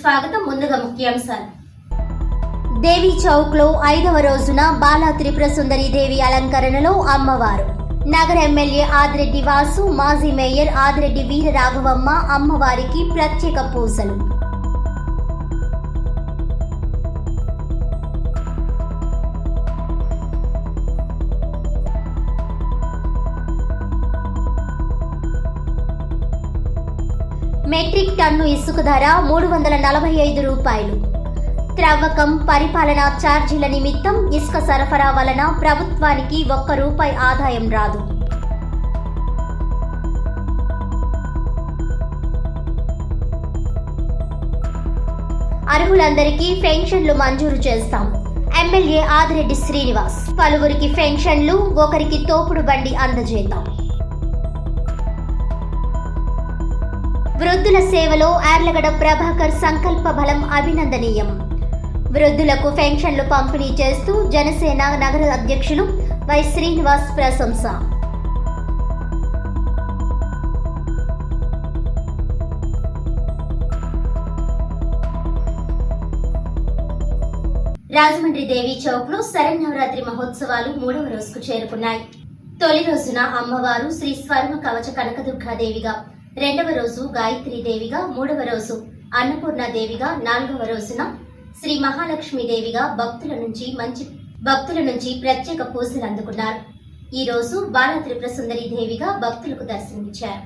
స్వాగతం. ముందుగా ముఖ్యాంశాలు. దేవి చౌక్ లో 5వ రోజున బాలా త్రిపుర సుందరి దేవి అలంకరణలో అమ్మవారు. నగర ఎమ్మెల్యే ఆదిరెడ్డి వాసు, మాజీ మేయర్ ఆదిరెడ్డి వీర రాఘవమ్మ అమ్మవారికి ప్రత్యేక పూజలు. మెట్రిక్ టన్ను ఇసుక ధర 345 రూపాయలు. త్రవ్వకం, పరిపాలనా ఛార్జీల నిమిత్తం ఇసుక సరఫరా వలన ప్రభుత్వానికి ₹1 ఆదాయం రాదు. అర్హులందరికీ పెన్షన్లు మంజూరు చేస్తాం. ఎమ్మెల్యే ఆదిరెడ్డి శ్రీనివాస్. పలువురికి పెన్షన్లు, ఒకరికి తోపుడు బండి అందజేద్దాం. వృద్ధుల సేవలో యార్లగడ్డ ప్రభాకర్ సంకల్ప బలం అభినందనీయం. వృద్ధులకు పెన్షన్లు పంపిణీ చేస్తూ జనసేన నగర అధ్యక్షులు వై శ్రీనివాస్ ప్రశంస. రాజమండ్రి దేవి చౌక్ లో శరన్నవరాత్రి మహోత్సవాలు 3వ రోజుకు చేరుకున్నాయి. తొలి రోజున అమ్మవారు శ్రీ స్వర్ణ కవచ కనకదుర్గాదేవిగా, 2వ రోజు గాయత్రీదేవిగా, 3వ రోజు అన్నపూర్ణాదేవిగా, 4వ రోజున శ్రీ మహాలక్ష్మీదేవిగా భక్తుల నుంచి ప్రత్యేక పూజలు అందుకున్నారు. ఈ రోజు బాలా త్రిపుర సుందరి దేవిగా భక్తులకు దర్శనమిచ్చారు.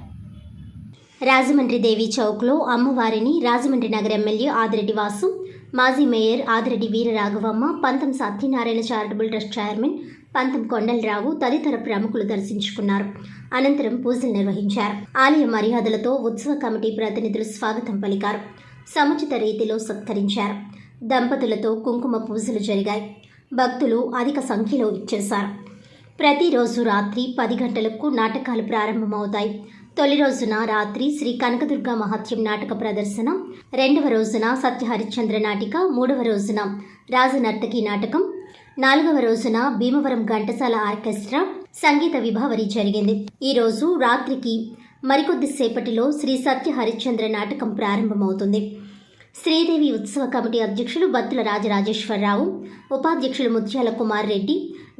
రాజమండ్రి దేవి చౌక్ లో అమ్మవారిని రాజమండ్రి నగర ఎమ్మెల్యే ఆదిరెడ్డి వాసు, మాజీ మేయర్ ఆదిరెడ్డి వీర రాఘవమ్మ, పంతం సత్యనారాయణ చారిటబుల్ ట్రస్ట్ చైర్మన్ పంతం కొండలరావు తదితర ప్రముఖులు దర్శించుకున్నారు. అనంతరం పూజలు నిర్వహించారు. ఆలయ మర్యాదలతో ఉత్సవ కమిటీ ప్రతినిధులు స్వాగతం పలికారు. సముచిత రీతిలో సత్కరించారు. దంపతులతో కుంకుమ పూజలు జరిగాయి. భక్తులు అధిక సంఖ్యలో ఇచ్చేశారు. ప్రతిరోజు రాత్రి 10 గంటలకు నాటకాలు ప్రారంభమవుతాయి. తొలి రోజున రాత్రి శ్రీ కనకదుర్గ మహాత్యం నాటక ప్రదర్శన, 2వ రోజున సత్య హరిశ్చంద్ర నాటిక, 3వ రోజున రాజనర్తకి నాటకం, 4వ రోజున భీమవరం ఘంటసాల ఆర్కెస్ట్రా సంగీత విభావరి జరిగింది. ఈ రోజు రాత్రికి మరికొద్దిసేపటిలో శ్రీ సత్య హరిశ్చంద్ర నాటకం ప్రారంభమవుతుంది. శ్రీదేవి ఉత్సవ కమిటీ అధ్యక్షులు బత్తుల రాజరాజేశ్వరరావు, ఉపాధ్యక్షులు ముత్యాల కుమార్ రెడ్డి,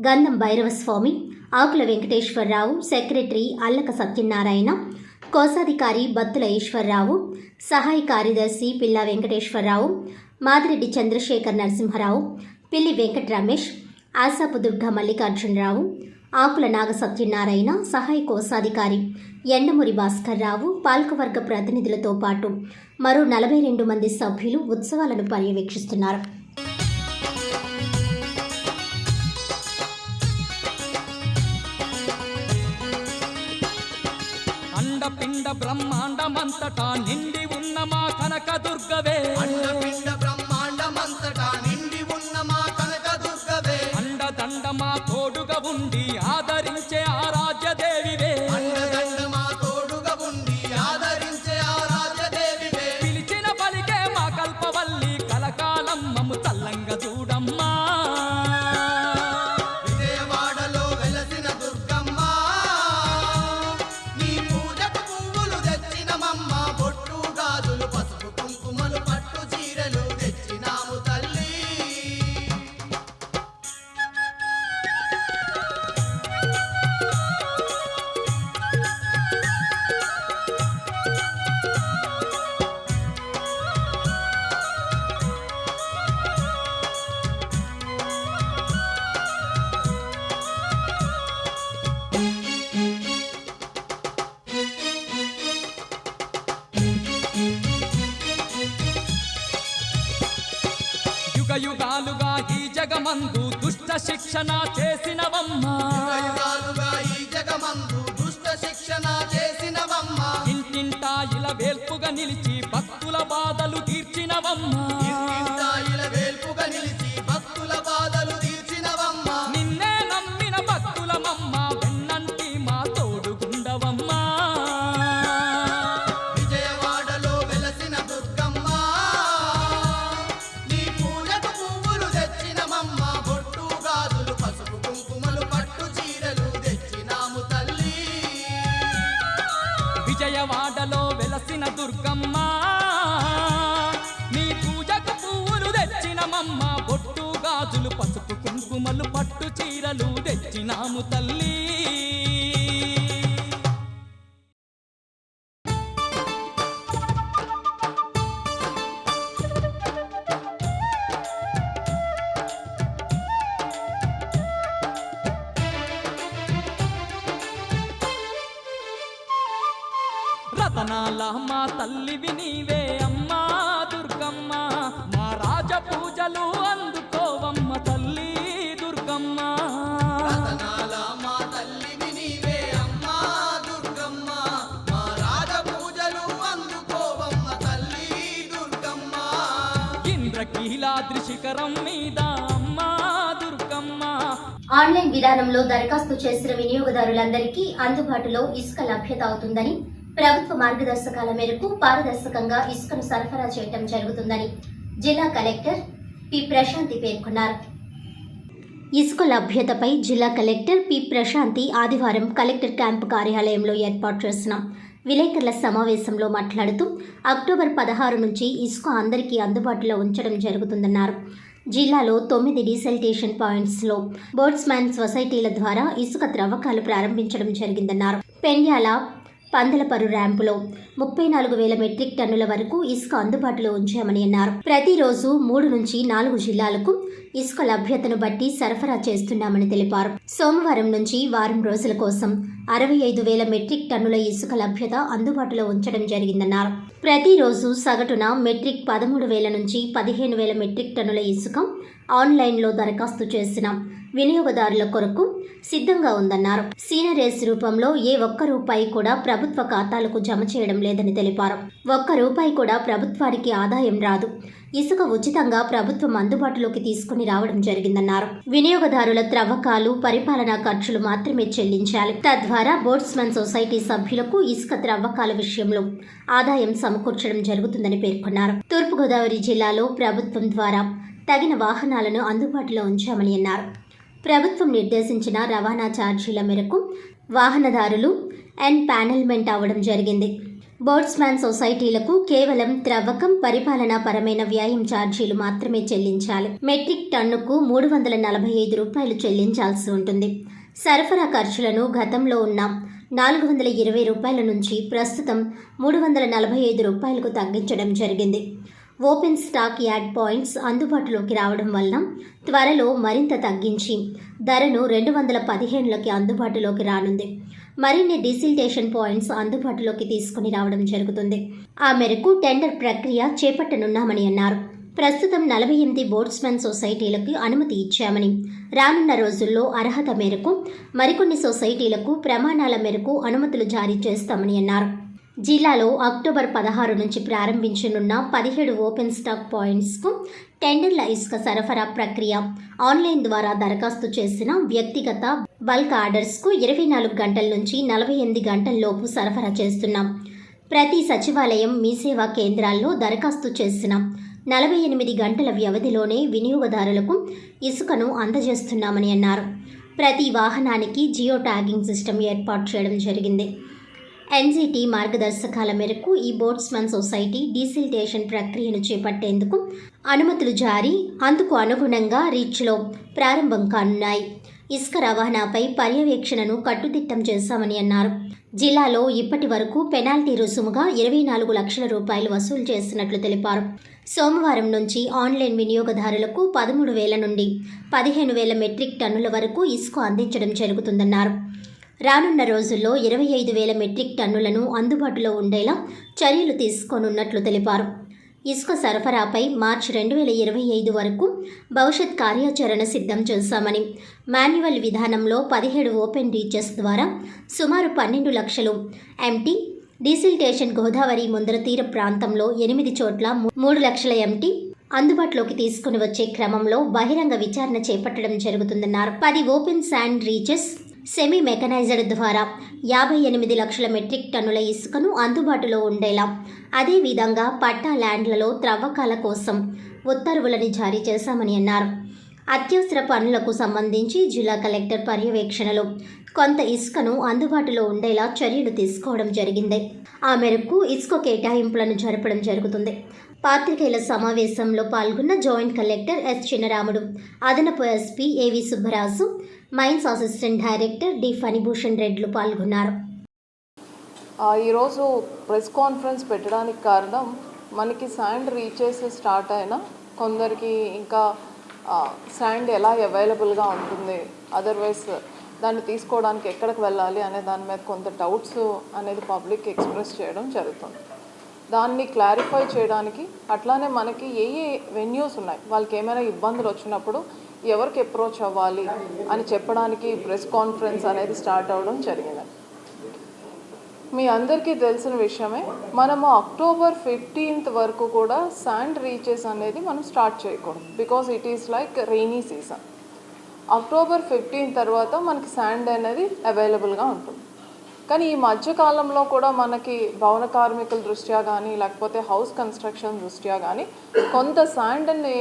గంధం భైరవస్వామి, ఆకుల వెంకటేశ్వరరావు, సెక్రటరీ అల్లక సత్యనారాయణ, కోశాధికారి బత్తుల ఈశ్వరరావు, సహాయ కార్యదర్శి పిల్లా వెంకటేశ్వరరావు, మాదిరెడ్డి చంద్రశేఖర్ నరసింహరావు, పిల్లి వెంకట రమేష్, ఆసాపు దుర్గా మల్లికార్జునరావు, ఆకుల నాగ సత్యనారాయణ, సహాయ కోశాధికారి ఎండమూరి భాస్కర్రావు, పాలకవర్గ ప్రతినిధులతో పాటు మరో 42 మంది సభ్యులు ఉత్సవాలను పర్యవేక్షిస్తున్నారు. అండపిండ బ్రహ్మాండమంతటా నిండి ఉన్న మా కనకదుర్గవే, అండపిండ బ్రహ్మాండమంతటా నిండి ఉన్న మా కనకదుర్గవే, అండదండ మా తోడుగా ఉండి ఆదరించే ఆరాధ్యదేవివే, అండదండ మా తోడుగా ఉండి ఆదరించే ఆరాధ్యదేవివే, పిలిచిన పలికే మా కల్పవల్లి కలకాలం మమ్ము చల్లంగా చూడమ్మా. విజయవాడలో వెలసిన దుర్గమ్మ, నీ పూజకు పువ్వులు తెచ్చినమమ్మ, బొట్టు గాజులు పసుపు కుంకుమలు పట్టు చీరలు తెచ్చినాము తల్లి. యుగాలుగా ఈ జగమందు దుష్ట శిక్షణ చేసినవమ్మ, యుగాలుగా ఈ జగమందు దుష్ట శిక్షణ చేసినవమ్మ, ఇంటింటా ఇలా వేల్పుగా నిలిచి భక్తుల బాధలు తీర్చినవమ్మ, ఇంటింటా ఇలా వేల్పుగా నిలిచి భక్తుల బాధలు తీర్చినవమ్మ, నిన్నే నమ్మిన భక్తులమమ్మ, వెన్నంటి మా తోడుగుండవమ్మ. విజయవాడలో వెలసిన దుర్గమ్మ, నీ పూజకు పువ్వులు తెచ్చినమమ్మ, బొట్టు గాజులు పసుపు కుంకుమలు పట్టు చీరలు తెచ్చినాము తల్లి. విజయవాడలో వెలసిన దుర్గమ్మ, చీరలు తెచ్చినాము తల్లి. రతనాల మా తల్లివి నీవే అమ్మా దుర్గమ్మ, మా రాజ పూజలు అందుకోవమ్మ తల్లి దుర్గమ్మ. రతనాల మా తల్లివి నీవే అమ్మా దుర్గమ్మ, మా రాజ పూజలు అందుకోవమ్మ తల్లి దుర్గమ్మ. ఇంద్రకీలాద్రి శిఖరం మీద అమ్మా దుర్గమ్మ. ఆన్లైన్ విధానంలో దరఖాస్తు చేసిన వినియోగదారులందరికీ అందుబాటులో ఇసుక లభ్యత అవుతుందని, ప్రభుత్వ మార్గదర్శకాల మేరకు పారదర్శకంగా ఇసుకను సరఫరా చేయడం జరుగుతుందని జిల్లా కలెక్టర్ పి ప్రశాంతి పేర్కొన్నారు. ఇసుక లభ్యతపై జిల్లా కలెక్టర్ పి ప్రశాంతి ఆదివారం కలెక్టర్ క్యాంపు కార్యాలయంలో ఏర్పాటు చేసిన విలేకరుల సమావేశంలో మాట్లాడుతూ అక్టోబర్ 16 నుంచి ఇసుక అందరికీ అందుబాటులో ఉంచడం జరుగుతుందన్నారు. జిల్లాలో 9 డీసెల్టేషన్ పాయింట్స్లో బోట్స్మ్యాన్ సొసైటీల ద్వారా ఇసుక త్రవ్వకాలు ప్రారంభించడం జరిగిందన్నారు. పెండ్యాల పందలపరు ర్యాంపులో 34,000 మెట్రిక్ టన్నుల వరకు ఇసుక అందుబాటులో ఉంచామని అన్నారు. ప్రతిరోజు 3 నుంచి 4 జిల్లాలకు ఇసుక లభ్యతను బట్టి సరఫరా చేస్తున్నామని తెలిపారు. సోమవారం నుంచి వారం రోజుల కోసం 65,000 మెట్రిక్ టన్నుల ఇసుక లభ్యత అందుబాటులో ఉంచడం జరిగిందన్నారు. ప్రతిరోజు సగటున మెట్రిక్ 13,000 నుంచి 15,000 మెట్రిక్ టన్నుల ఇసుక ఆన్లైన్లో దరఖాస్తు చేసిన వినియోగదారుల కొరకు సిద్ధంగా ఉందన్నారు. సీనరేస్ రూపంలో ఏ ఒక్క రూపాయి కూడా ప్రభుత్వ ఖాతాలకు జమ చేయడం లేదని తెలిపారు. ఒక్క రూపాయి కూడా ప్రభుత్వానికి ఆదాయం రాదు. ఇసుక ఉచితంగా ప్రభుత్వం అందుబాటులోకి తీసుకుని రావడం జరిగిందన్నారు. వినియోగదారుల త్రవ్వకాలు, పరిపాలనా ఖర్చులు మాత్రమే చెల్లించాలి. తద్వారా బోట్స్మెన్ సొసైటీ సభ్యులకు ఇసుక త్రవ్వకాల విషయంలో ఆదాయం సమకూర్చడం జరుగుతుందని పేర్కొన్నారు. తూర్పుగోదావరి జిల్లాలో ప్రభుత్వం ద్వారా తగిన వాహనాలను అందుబాటులో ఉంచామని అన్నారు. ప్రభుత్వం నిర్దేశించిన రవాణా ఛార్జీల మేరకు వాహనదారులు పానెల్మెంట్ అవ్వడం జరిగింది. బోట్స్మ్యాన్ సొసైటీలకు కేవలం త్రవ్వకం, పరిపాలనా పరమైన వ్యయం ఛార్జీలు మాత్రమే చెల్లించాలి. మెట్రిక్ టన్నుకు 345 రూపాయలు చెల్లించాల్సి ఉంటుంది. సరఫరా ఖర్చులను గతంలో ఉన్న 420 రూపాయల నుంచి ప్రస్తుతం 345 రూపాయలకు తగ్గించడం జరిగింది. ఓపెన్ స్టాక్ యార్డ్ పాయింట్స్ అందుబాటులోకి రావడం వలన త్వరలో మరింత తగ్గించి ధరను 215లకి అందుబాటులోకి రానుంది. మరిన్ని డీసిల్టేషన్ పాయింట్స్ అందుబాటులోకి తీసుకుని రావడం జరుగుతుంది. ఆ మేరకు టెండర్ ప్రక్రియ చేపట్టనున్నామని అన్నారు. ప్రస్తుతం 48 బోట్స్మెన్ సొసైటీలకు అనుమతి ఇచ్చామని, రానున్న రోజుల్లో అర్హత మేరకు మరికొన్ని సొసైటీలకు ప్రమాణాల మేరకు అనుమతులు జారీ చేస్తామని అన్నారు. జిల్లాలో అక్టోబర్ 16 నుంచి ప్రారంభించనున్న 17 ఓపెన్ స్టాక్ పాయింట్స్కు టెండర్ల ఇసుక సరఫరా ప్రక్రియ ఆన్లైన్ ద్వారా దరఖాస్తు చేసిన వ్యక్తిగత బల్క్ ఆర్డర్స్కు 24 గంటల నుంచి 48 గంటల్లోపు సరఫరా చేస్తున్నాం. ప్రతి సచివాలయం, మీ సేవా కేంద్రాల్లో దరఖాస్తు చేసిన 48 గంటల వ్యవధిలోనే వినియోగదారులకు ఇసుకను అందజేస్తున్నామని అన్నారు. ప్రతి వాహనానికి జియో ట్యాగింగ్ సిస్టమ్ ఏర్పాటు చేయడం జరిగింది. ఎన్జిటి మార్గదర్శకాల మేరకు ఈ బోట్స్మెన్ సొసైటీ డీసిల్టేషన్ ప్రక్రియను చేపట్టేందుకు అనుమతులు జారీ, అందుకు అనుగుణంగా రీచ్లో ప్రారంభం కానున్నాయి. ఇసుక రవాణాపై పర్యవేక్షణను కట్టుదిట్టం చేశామని అన్నారు. జిల్లాలో ఇప్పటి వరకు పెనాల్టీ రుసుముగా 24 లక్షల రూపాయలు వసూలు చేసినట్లు తెలిపారు. సోమవారం నుంచి ఆన్లైన్ వినియోగదారులకు 13,000 నుండి 15,000 మెట్రిక్ టన్నుల వరకు ఇసుక అందించడం జరుగుతుందన్నారు. రానున్న రోజుల్లో 25,000 మెట్రిక్ టన్నులను అందుబాటులో ఉండేలా చర్యలు తీసుకోనున్నట్లు తెలిపారు. ఇసుక సరఫరాపై మార్చి 2025 వరకు భవిష్యత్ కార్యాచరణ సిద్ధం చేశామని, మాన్యువల్ విధానంలో 17 ఓపెన్ రీచెస్ ద్వారా సుమారు 12 లక్షలు ఎంటీ, డీసిల్టేషన్ గోదావరి ముందర తీర ప్రాంతంలో 8 చోట్ల 3 లక్షల ఎంటీ అందుబాటులోకి తీసుకుని వచ్చే క్రమంలో బహిరంగ విచారణ చేపట్టడం జరుగుతుందన్నారు. 10 open sand reaches semi mechanised ద్వారా 58 లక్షల మెట్రిక్ టన్నుల ఇసుకను అందుబాటులో ఉండేలా, అదేవిధంగా పట్టా ల్యాండ్లలో త్రవ్వకాల కోసం ఉత్తర్వులను జారీ చేశామని అన్నారు. అత్యవసర పనులకు సంబంధించి జిల్లా కలెక్టర్ పర్యవేక్షణలో కొంత ఇసుకను అందుబాటులో ఉండేలా చర్యలు తీసుకోవడం జరిగింది. ఆ మేరకు ఇసుక కేటాయింపులను జరపడం జరుగుతుంది. పాత్రికేయుల సమావేశంలో పాల్గొన్న జాయింట్ కలెక్టర్ ఎస్ చిన్నరాముడు, అదనపు SP A V Subbaraju, mines assistant director D Phanibhushan రెడ్లు పాల్గొన్నారు. ఈరోజు ప్రెస్ కాన్ఫరెన్స్ పెట్టడానికి కారణం మనకి శాండ్ రీచెస్ స్టార్ట్ అయినా కొందరికి ఇంకా శాండ్ ఎలా అవైలబుల్గా ఉంటుంది, అదర్వైజ్ దాన్ని తీసుకోవడానికి ఎక్కడికి వెళ్ళాలి అనే దాని మీద కొంత డౌట్స్ అనేది పబ్లిక్ ఎక్స్ప్రెస్ చేయడం జరుగుతుంది. దాన్ని క్లారిఫై చేయడానికి అట్లానే మనకి ఏ వెన్యూస్ ఉన్నాయి, వాళ్ళకి ఏమైనా ఇబ్బందులు వచ్చినప్పుడు ఎవరికి అప్రోచ్ అవ్వాలి అని చెప్పడానికి ప్రెస్ కాన్ఫరెన్స్ అనేది స్టార్ట్ అవ్వడం జరిగింది. మీ అందరికీ తెలిసిన విషయమే, మనము అక్టోబర్ 15th వరకు కూడా శాండ్ రీచెస్ అనేది మనం స్టార్ట్ చేయకూడదు, because it is like rainy season. October 15 తర్వాత మనకి శాండ్ అనేది అవైలబుల్గా ఉంటుంది. కానీ ఈ మధ్యకాలంలో కూడా మనకి భవన కార్మికుల దృష్ట్యా కానీ లేకపోతే హౌస్ కన్స్ట్రక్షన్ దృష్ట్యా కానీ కొంత శాండ్ని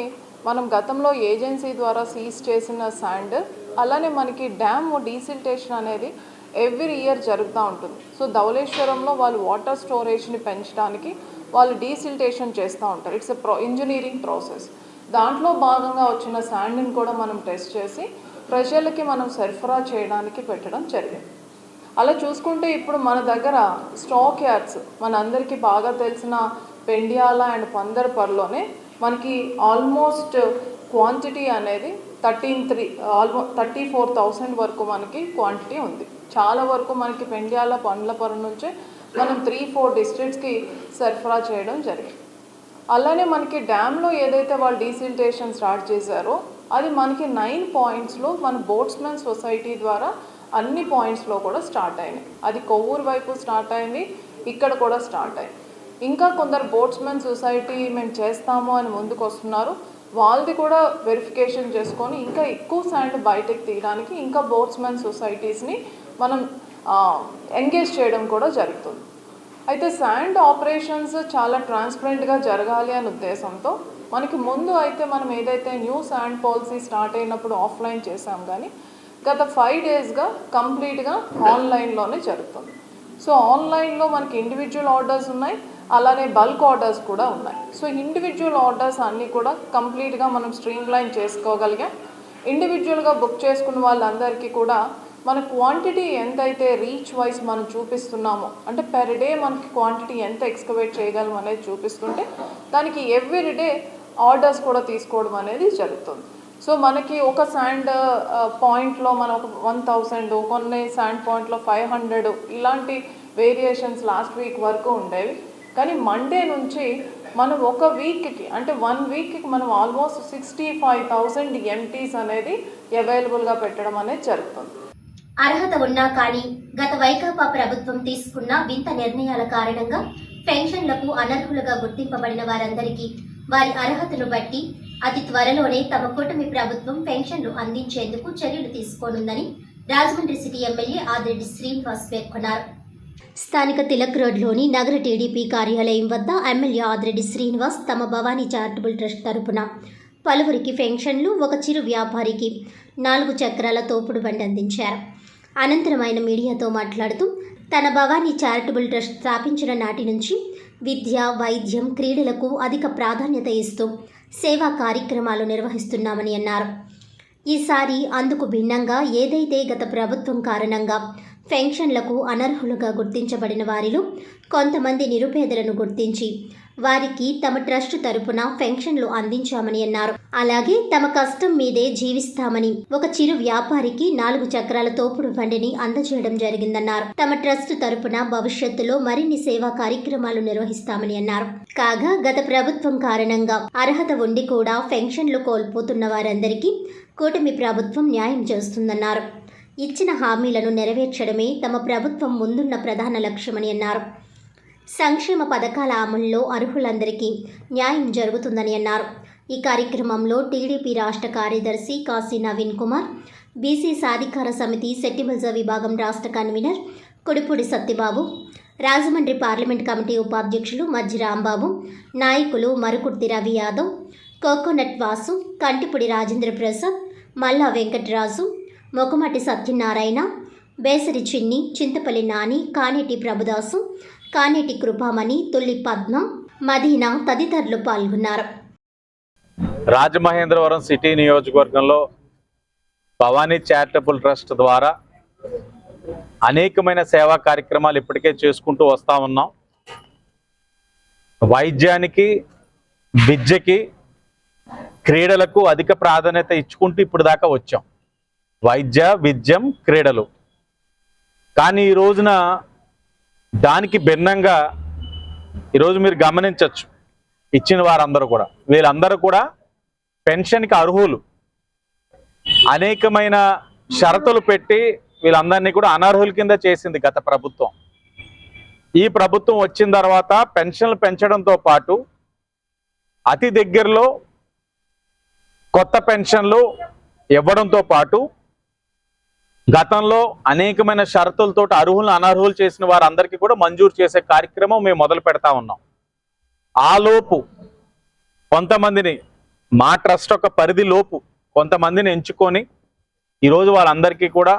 మనం గతంలో ఏజెన్సీ ద్వారా సీజ్ చేసిన శాండ్, అలానే మనకి డ్యామ్ డీసిల్టేషన్ అనేది ఎవ్రీ ఇయర్ జరుగుతూ ఉంటుంది. సో ధవళేశ్వరంలో వాళ్ళు వాటర్ స్టోరేజ్ని పెంచడానికి వాళ్ళు డీసిల్టేషన్ చేస్తూ ఉంటారు. It's engineering process. దాంట్లో భాగంగా వచ్చిన శాండ్ని కూడా మనం టెస్ట్ చేసి ప్రజలకి మనం సరఫరా చేయడానికి పెట్టడం జరిగింది. అలా చూసుకుంటే ఇప్పుడు మన దగ్గర స్టాక్ యార్డ్స్ మనందరికీ బాగా తెలిసిన పెండియాల అండ్ పందర్పర్లోనే మనకి ఆల్మోస్ట్ క్వాంటిటీ అనేది 34,000 వరకు మనకి క్వాంటిటీ ఉంది. చాలా వరకు మనకి పెండ్యాల పండ్లపర నుంచే మనం 3-4 డిస్ట్రిక్ట్స్కి సరఫరా చేయడం జరిగింది. అలానే మనకి డ్యామ్లో ఏదైతే వాళ్ళు డీసిల్టేషన్ స్టార్ట్ చేశారో అది మనకి 9 పాయింట్స్లో మన బోట్స్మెన్ సొసైటీ ద్వారా అన్ని పాయింట్స్లో కూడా స్టార్ట్ అయినాయి. అది కొవ్వూరు వైపు స్టార్ట్ అయింది, ఇక్కడ కూడా స్టార్ట్ అయింది. ఇంకా కొందరు బోట్స్మెన్ సొసైటీ మేము చేస్తాము అని ముందుకు వస్తున్నారు. వాళ్ళది కూడా వెరిఫికేషన్ చేసుకొని ఇంకా ఎక్కువ శాండ్ బయటకు తీయడానికి ఇంకా బోట్స్మెన్ సొసైటీస్ని మనం ఎంగేజ్ చేయడం కూడా జరుగుతుంది. అయితే శాండ్ ఆపరేషన్స్ చాలా ట్రాన్స్పరెంట్గా జరగాలి అనే ఉద్దేశంతో మనకి ముందు అయితే మనం ఏదైతే న్యూ శాండ్ పాలసీ స్టార్ట్ అయినప్పుడు ఆఫ్లైన్ చేసాం, కానీ గత 5 డేస్గా కంప్లీట్గా ఆన్లైన్లోనే జరుగుతుంది. సో ఆన్లైన్లో మనకి ఇండివిజువల్ ఆర్డర్స్ ఉన్నాయి, అలానే బల్క్ ఆర్డర్స్ కూడా ఉన్నాయి. సో ఇండివిజువల్ ఆర్డర్స్ అన్నీ కూడా కంప్లీట్గా మనం స్ట్రీమ్లైన్ చేసుకోగలిగాం. ఇండివిజువల్గా బుక్ చేసుకున్న వాళ్ళందరికీ కూడా మన క్వాంటిటీ ఎంతైతే రీచ్ వైజ్ మనం చూపిస్తున్నామో, అంటే పెర్ డే మనకి క్వాంటిటీ ఎంత ఎక్స్కవేట్ చేయగలం అనేది చూపిస్తుంటే దానికి ఎవ్రీ డే ఆర్డర్స్ కూడా తీసుకోవడం అనేది జరుగుతుంది. సో మనకి ఒక శాండ్ పాయింట్లో మనం ఒక 1000, కొన్ని శాండ్ పాయింట్లో 500 ఇలాంటి వేరియేషన్స్ లాస్ట్ వీక్ వరకు ఉండేవి. కానీ మండే నుంచి మనం ఒక వీక్కి అంటే 1 వీక్కి మనం ఆల్మోస్ట్ 65,000 ఎంటీస్ అనేది అవైలబుల్గా పెట్టడం అనేది జరుగుతుంది. అర్హత ఉన్నా కానీ గత వైకాపా ప్రభుత్వం తీసుకున్న వింత నిర్ణయాల కారణంగా పెన్షన్లకు అనర్హులుగా గుర్తింపబడిన వారందరికీ వారి అర్హతను బట్టి అతి త్వరలోనే తమ కూటమి ప్రభుత్వం పెన్షన్లు అందించేందుకు చర్యలు తీసుకోనుందని రాజమండ్రి సిటీ ఎమ్మెల్యే ఆదిరెడ్డి శ్రీనివాస్ పేర్కొన్నారు. స్థానిక తిలక్ రోడ్లోని నగర టీడీపీ కార్యాలయం వద్ద ఎమ్మెల్యే ఆదిరెడ్డి శ్రీనివాస్ తమ భవానీ చారిటబుల్ ట్రస్ట్ తరపున పలువురికి పెన్షన్లు, ఒక చిరు వ్యాపారికి 4 చక్రాల తోపుడు బండి అందించారు. అనంతరం ఆయన మీడియాతో మాట్లాడుతూ తన భవానీ చారిటబుల్ ట్రస్ట్ స్థాపించిన నాటి నుంచి విద్య, వైద్యం, క్రీడలకు అధిక ప్రాధాన్యత ఇస్తూ సేవా కార్యక్రమాలు నిర్వహిస్తున్నామని అన్నారు. ఈసారి అందుకు భిన్నంగా ఏదైతే గత ప్రభుత్వం కారణంగా పెన్షన్లకు అనర్హులుగా గుర్తించబడిన వారిలో కొంతమంది నిరుపేదలను గుర్తించి వారికి తమ ట్రస్ట్ తరపున పెన్షన్లు అందించామని అన్నారు. అలాగే తమ కష్టం మీదే జీవిస్తామని ఒక చిరు వ్యాపారికి 4 చక్రాల తోపుడు బండిని అందజేయడం జరిగిందన్నారు. తమ ట్రస్ట్ తరపున భవిష్యత్తులో మరిన్ని సేవా కార్యక్రమాలు నిర్వహిస్తామని అన్నారు. కాగా గత ప్రభుత్వం కారణంగా అర్హత ఉండి కూడా పెన్షన్లు కోల్పోతున్న వారందరికీ కూటమి ప్రభుత్వం న్యాయం చేస్తుందన్నారు. ఇచ్చిన హామీలను నెరవేర్చడమే తమ ప్రభుత్వం ముందున్న ప్రధాన లక్ష్యమని అన్నారు. సంక్షేమ పథకాల అమలులో అర్హులందరికీ న్యాయం జరుగుతుందని అన్నారు. ఈ కార్యక్రమంలో టీడీపీ రాష్ట్ర కార్యదర్శి కాశీ నవీన్ కుమార్, బీసీ సాధికార సమితి సెట్టిబల్జ విభాగం రాష్ట్ర convener Kudipudi Satyababu, Rajahmundry parliament committee ఉపాధ్యక్షులు మజ్జి రాంబాబు, నాయకులు మరుకుర్తి రవి యాదవ్, కోకోనట్ వాసు, కంటిపూడి రాజేంద్ర ప్రసాద్, మల్లా వెంకటరాజు, మొకమటి సత్యనారాయణ, బేసరి చిన్ని, చింతపల్లి నాని, కానేటి ప్రభుదాసు, కానేటి కృపామణి, తొల్లి పద్మ, మదీనా తదితరులు పాల్గొన్నారు. రాజమహేంద్రవరం సిటీ నియోజకవర్గంలో భవానీ చారిటబుల్ ట్రస్ట్ ద్వారా అనేకమైన సేవా కార్యక్రమాలు ఇప్పటికే చేసుకుంటూ వస్తూ ఉన్నాం. వైద్యానికి, విద్యకి, క్రీడలకు అధిక ప్రాధాన్యత ఇచ్చుకుంటూ ఇప్పుడు దాకా వచ్చాం. వైద్య, విద్యం, క్రీడలు. కానీ ఈ రోజున దానికి భిన్నంగా ఈరోజు మీరు గమనించవచ్చు, ఇచ్చిన వారందరూ కూడా, వీళ్ళందరూ కూడా పెన్షన్కి అర్హులు. అనేకమైన షరతులు పెట్టి వీళ్ళందరినీ కూడా అనర్హుల కింద చేసింది గత ప్రభుత్వం. ఈ ప్రభుత్వం వచ్చిన తర్వాత పెన్షన్లు పెంచడంతో పాటు అతి దగ్గరలో కొత్త పెన్షన్లు ఇవ్వడంతో పాటు గతంలో అనేకమైన షరతులతో అర్హులను అనర్హులు చేసిన వారందరికీ కూడా మంజూరు చేసే కార్యక్రమం మేము మొదలు పెడతా ఉన్నాం. ఆలోపు కొంతమందిని, మా ట్రస్ట్ ఒక పరిధి లోపు కొంతమందిని ఎంచుకొని ఈరోజు వాళ్ళందరికీ కూడా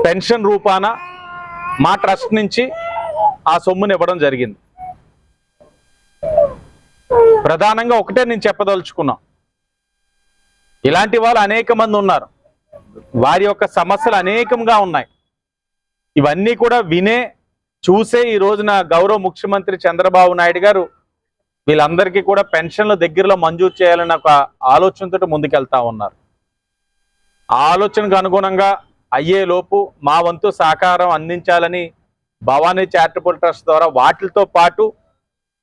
పెన్షన్ రూపాన మా ట్రస్ట్ నుంచి ఆ సొమ్ముని ఇవ్వడం జరిగింది. ప్రధానంగా ఒకటే నేను చెప్పదలుచుకున్నాం, ఇలాంటి వాళ్ళు అనేక మంది ఉన్నారు, వారి యొక్క సమస్యలు అనేకంగా ఉన్నాయి. ఇవన్నీ కూడా వినే చూసే ఈ రోజున గౌరవ ముఖ్యమంత్రి చంద్రబాబు నాయుడు గారు వీళ్ళందరికీ కూడా పెన్షన్ల దగ్గరలో మంజూరు చేయాలని ఒక ఆలోచనతో ముందుకెళ్తా ఉన్నారు. ఆ ఆలోచనకు అనుగుణంగా అయ్యేలోపు మా వంతు సహకారం అందించాలని భవానీ చారిటబుల్ ట్రస్ట్ ద్వారా వాటితో పాటు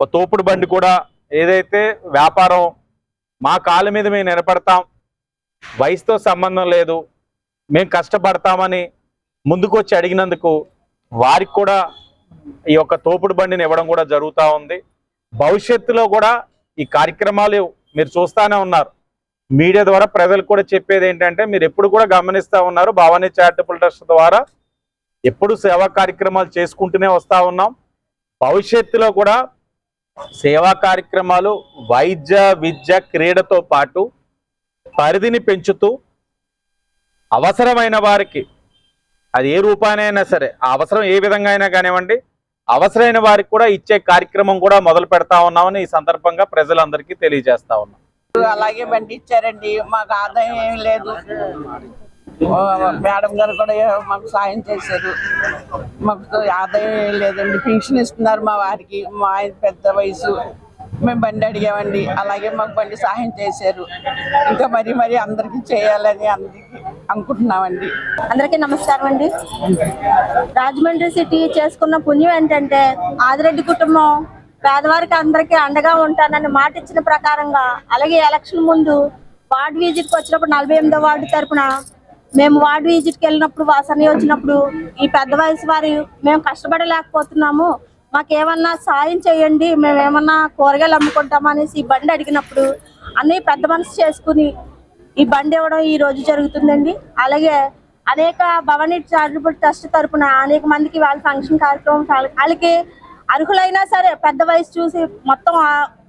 ఒక తోపుడు బండి కూడా, ఏదైతే వ్యాపారం మా కాళ్ళ మీద మేము నిలబడతాం, వయసుతో సంబంధం లేదు, మేము కష్టపడతామని ముందుకొచ్చి అడిగినందుకు వారికి కూడా ఈ యొక్క తోపుడు బండిని ఇవ్వడం కూడా జరుగుతూ ఉంది. భవిష్యత్తులో కూడా ఈ కార్యక్రమాలు మీరు చూస్తూనే ఉన్నారు. మీడియా ద్వారా ప్రజలకు కూడా చెప్పేది ఏంటంటే, మీరు ఎప్పుడు కూడా గమనిస్తూ ఉన్నారు, భవానీ చారిటబుల్ ట్రస్ట్ ద్వారా ఎప్పుడు సేవా కార్యక్రమాలు చేసుకుంటూనే వస్తూ ఉన్నాం. భవిష్యత్తులో కూడా సేవా కార్యక్రమాలు వైద్య, విద్య, క్రీడతో పాటు పరిధిని పెంచుతూ అవసరమైన వారికి, అది ఏ రూపానైనా సరే, ఆ అవసరం ఏ విధంగా అయినా కానివ్వండి, అవసరమైన వారికి కూడా ఇచ్చే కార్యక్రమం కూడా మొదలు పెడతా ఉన్నామని ఈ సందర్భంగా ప్రజలందరికీ తెలియజేస్తా ఉన్నాం. అలాగే బండి ఇచ్చారండి, మాకు ఆదాయం ఏం లేదు. మేడం గారు కూడా మాకు సాయం చేశారు. మాకు ఆదాయం ఏం లేదండి, పెన్షన్ ఇస్తున్నారు మా వారికి. మా ఆయన పెద్ద వయసు, మేము బండి అడిగామండి, అలాగే మాకు బండి సహాయం చేశారు. ఇంకా మరి అందరికీ చేయాలని అనుకుంటున్నామండి. అందరికీ నమస్కారం అండి. రాజమండ్రి సిటీ చేసుకున్న పుణ్యం ఏంటంటే, ఆదిరెడ్డి కుటుంబం పేదవారికి అందరికీ అండగా ఉంటానని మాట ఇచ్చిన ప్రకారంగా, అలాగే ఎలక్షన్ ముందు వార్డు విజిట్కి వచ్చినప్పుడు 48వ వార్డు తరఫున మేము వార్డు విజిట్కి వెళ్ళినప్పుడు, వాసన వచ్చినప్పుడు, ఈ పెద్ద వయసు వారు మేము కష్టపడలేకపోతున్నాము, మాకేమన్నా సాయం చేయండి, మేము ఏమన్నా కూరగాయలు అమ్ముకుంటామనేసి ఈ బండి అడిగినప్పుడు అన్నీ పెద్ద మనసు చేసుకుని ఈ బండి ఇవ్వడం ఈ రోజు జరుగుతుందండి. అలాగే అనేక భవానీ చారిటబుల్ ట్రస్ట్ తరఫున అనేక మందికి వాళ్ళ ఫంక్షన్ కార్యక్రమం, వాళ్ళకి అర్హులైనా సరే పెద్ద వయసు చూసి మొత్తం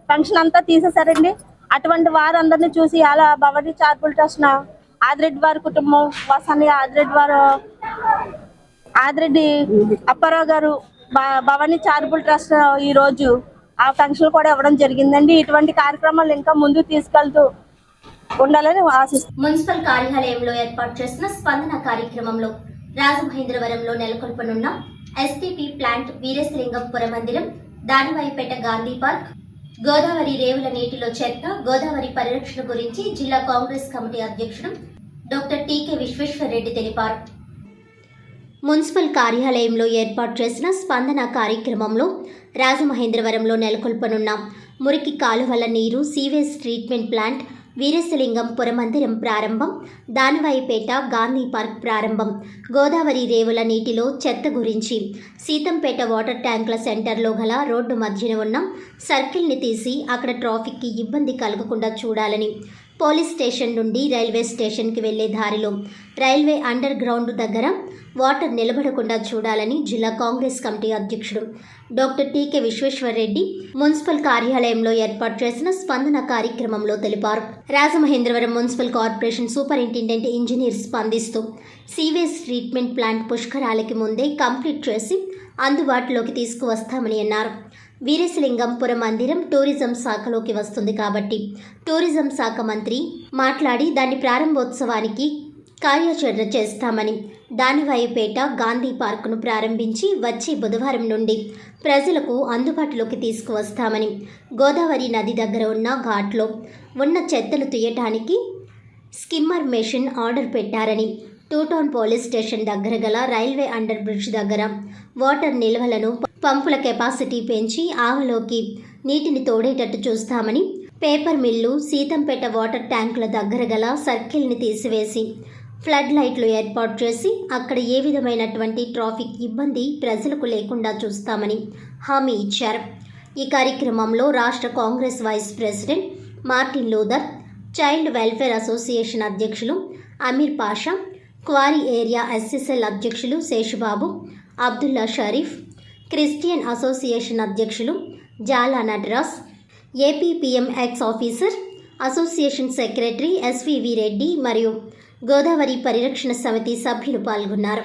ఫంక్షన్ అంతా తీసేశారండి. అటువంటి వారందరినీ చూసి అలా భవానీ చారిటబుల్ ట్రస్ట్ ఆదిరెడ్డి వారి కుటుంబం, వసని ఆదిరెడ్డి వారు, ఆదిరెడ్డి అప్పారావు గారు, భవానీ చారిటబుల్ ట్రస్ట్ ఈ రోజు ఆ ఫంక్షన్ కూడా ఇవ్వడం జరిగిందండి. ఇటువంటి కార్యక్రమాలు ఇంకా ముందుకు తీసుకెళ్తూ ఉండాలని ఆశిస్తున్నాను. మున్సిపల్ కార్యాలయంలో ఏర్పాటు చేసిన స్పందన కార్యక్రమంలో రాజమహేంద్రవరంలో నెలకొల్పనున్న ఎస్టీపీ ప్లాంట్, వీరేశలింగం పురమందిరం, దానివాయిపేట గాంధీ పార్క్, గోదావరి రేవుల నీటిలో చెత్త, గోదావరి పరిరక్షణ గురించి జిల్లా కాంగ్రెస్ కమిటీ అధ్యక్షుడు డాక్టర్ టీకే విశ్వేశ్వరరెడ్డి తెలిపారు. మున్సిపల్ కార్యాలయంలో ఏర్పాటు చేసిన స్పందన కార్యక్రమంలో రాజమహేంద్రవరంలో నెలకొల్పనున్న మురికి కాలువల నీరు, సీవేజ్ ట్రీట్మెంట్ ప్లాంట్, వీరేశలింగం పురమందిరం ప్రారంభం, దానివాయిపేట గాంధీ పార్క్ ప్రారంభం, గోదావరి రేవుల నీటిలో చెత్త గురించి, సీతంపేట వాటర్ ట్యాంకుల సెంటర్లో గల రోడ్డు మధ్యన ఉన్న సర్కిల్ని తీసి అక్కడ ట్రాఫిక్కి ఇబ్బంది కలగకుండా చూడాలని, పోలీస్ స్టేషన్ నుండి రైల్వే స్టేషన్కి వెళ్లే దారిలో రైల్వే అండర్ గ్రౌండ్ దగ్గర వాటర్ నిలబడకుండా చూడాలని జిల్లా కాంగ్రెస్ కమిటీ అధ్యక్షుడు డాక్టర్ టీకే విశ్వేశ్వరరెడ్డి మున్సిపల్ కార్యాలయంలో ఏర్పాటు చేసిన స్పందన కార్యక్రమంలో తెలిపారు. Rajamahendravaram municipal corporation superintendent engineer స్పందిస్తూ సీవేజ్ ట్రీట్మెంట్ ప్లాంట్ పుష్కరాలకి ముందే కంప్లీట్ చేసి అందుబాటులోకి తీసుకువస్తామని అన్నారు. వీరేశలింగంపురం మందిరం టూరిజం శాఖలోకి వస్తుంది కాబట్టి టూరిజం శాఖ మంత్రి మాట్లాడి దాని ప్రారంభోత్సవానికి కార్యాచరణ చేస్తామని, దానివాయిపేట గాంధీ పార్కును ప్రారంభించి వచ్చే బుధవారం నుండి ప్రజలకు అందుబాటులోకి తీసుకువస్తామని, గోదావరి నది దగ్గర ఉన్న ఘాట్లో ఉన్న చెత్తను తీయటానికి స్కిమ్మర్ మెషిన్ ఆర్డర్ పెట్టారని, టూ టౌన్ పోలీస్ స్టేషన్ దగ్గర గల రైల్వే అండర్ బ్రిడ్జ్ దగ్గర వాటర్ నిల్వలను పంపుల కెపాసిటీ పెంచి ఆవలోకి నీటిని తోడేటట్టు చూస్తామని, పేపర్ మిల్లు సీతంపేట వాటర్ ట్యాంకుల దగ్గర గల సర్కిల్ని తీసివేసి ఫ్లడ్ లైట్లు ఏర్పాటు చేసి అక్కడ ఏ విధమైనటువంటి ట్రాఫిక్ ఇబ్బంది ప్రజలకు లేకుండా చూస్తామని హామీ ఇచ్చారు. ఈ కార్యక్రమంలో రాష్ట్ర Congress vice president Martin Luther, child welfare association అధ్యక్షులు Amir Pasha, quarry area SSL అధ్యక్షులు శేషుబాబు, అబ్దుల్లా షరీఫ్, క్రిస్టియన్ అసోసియేషన్ అధ్యక్షులు Jala Nataraj, APPM ex officer association secretary SVV Reddy మరియు గోదావరి పరిరక్షణ సమితి సభ్యులు పాల్గొన్నారు.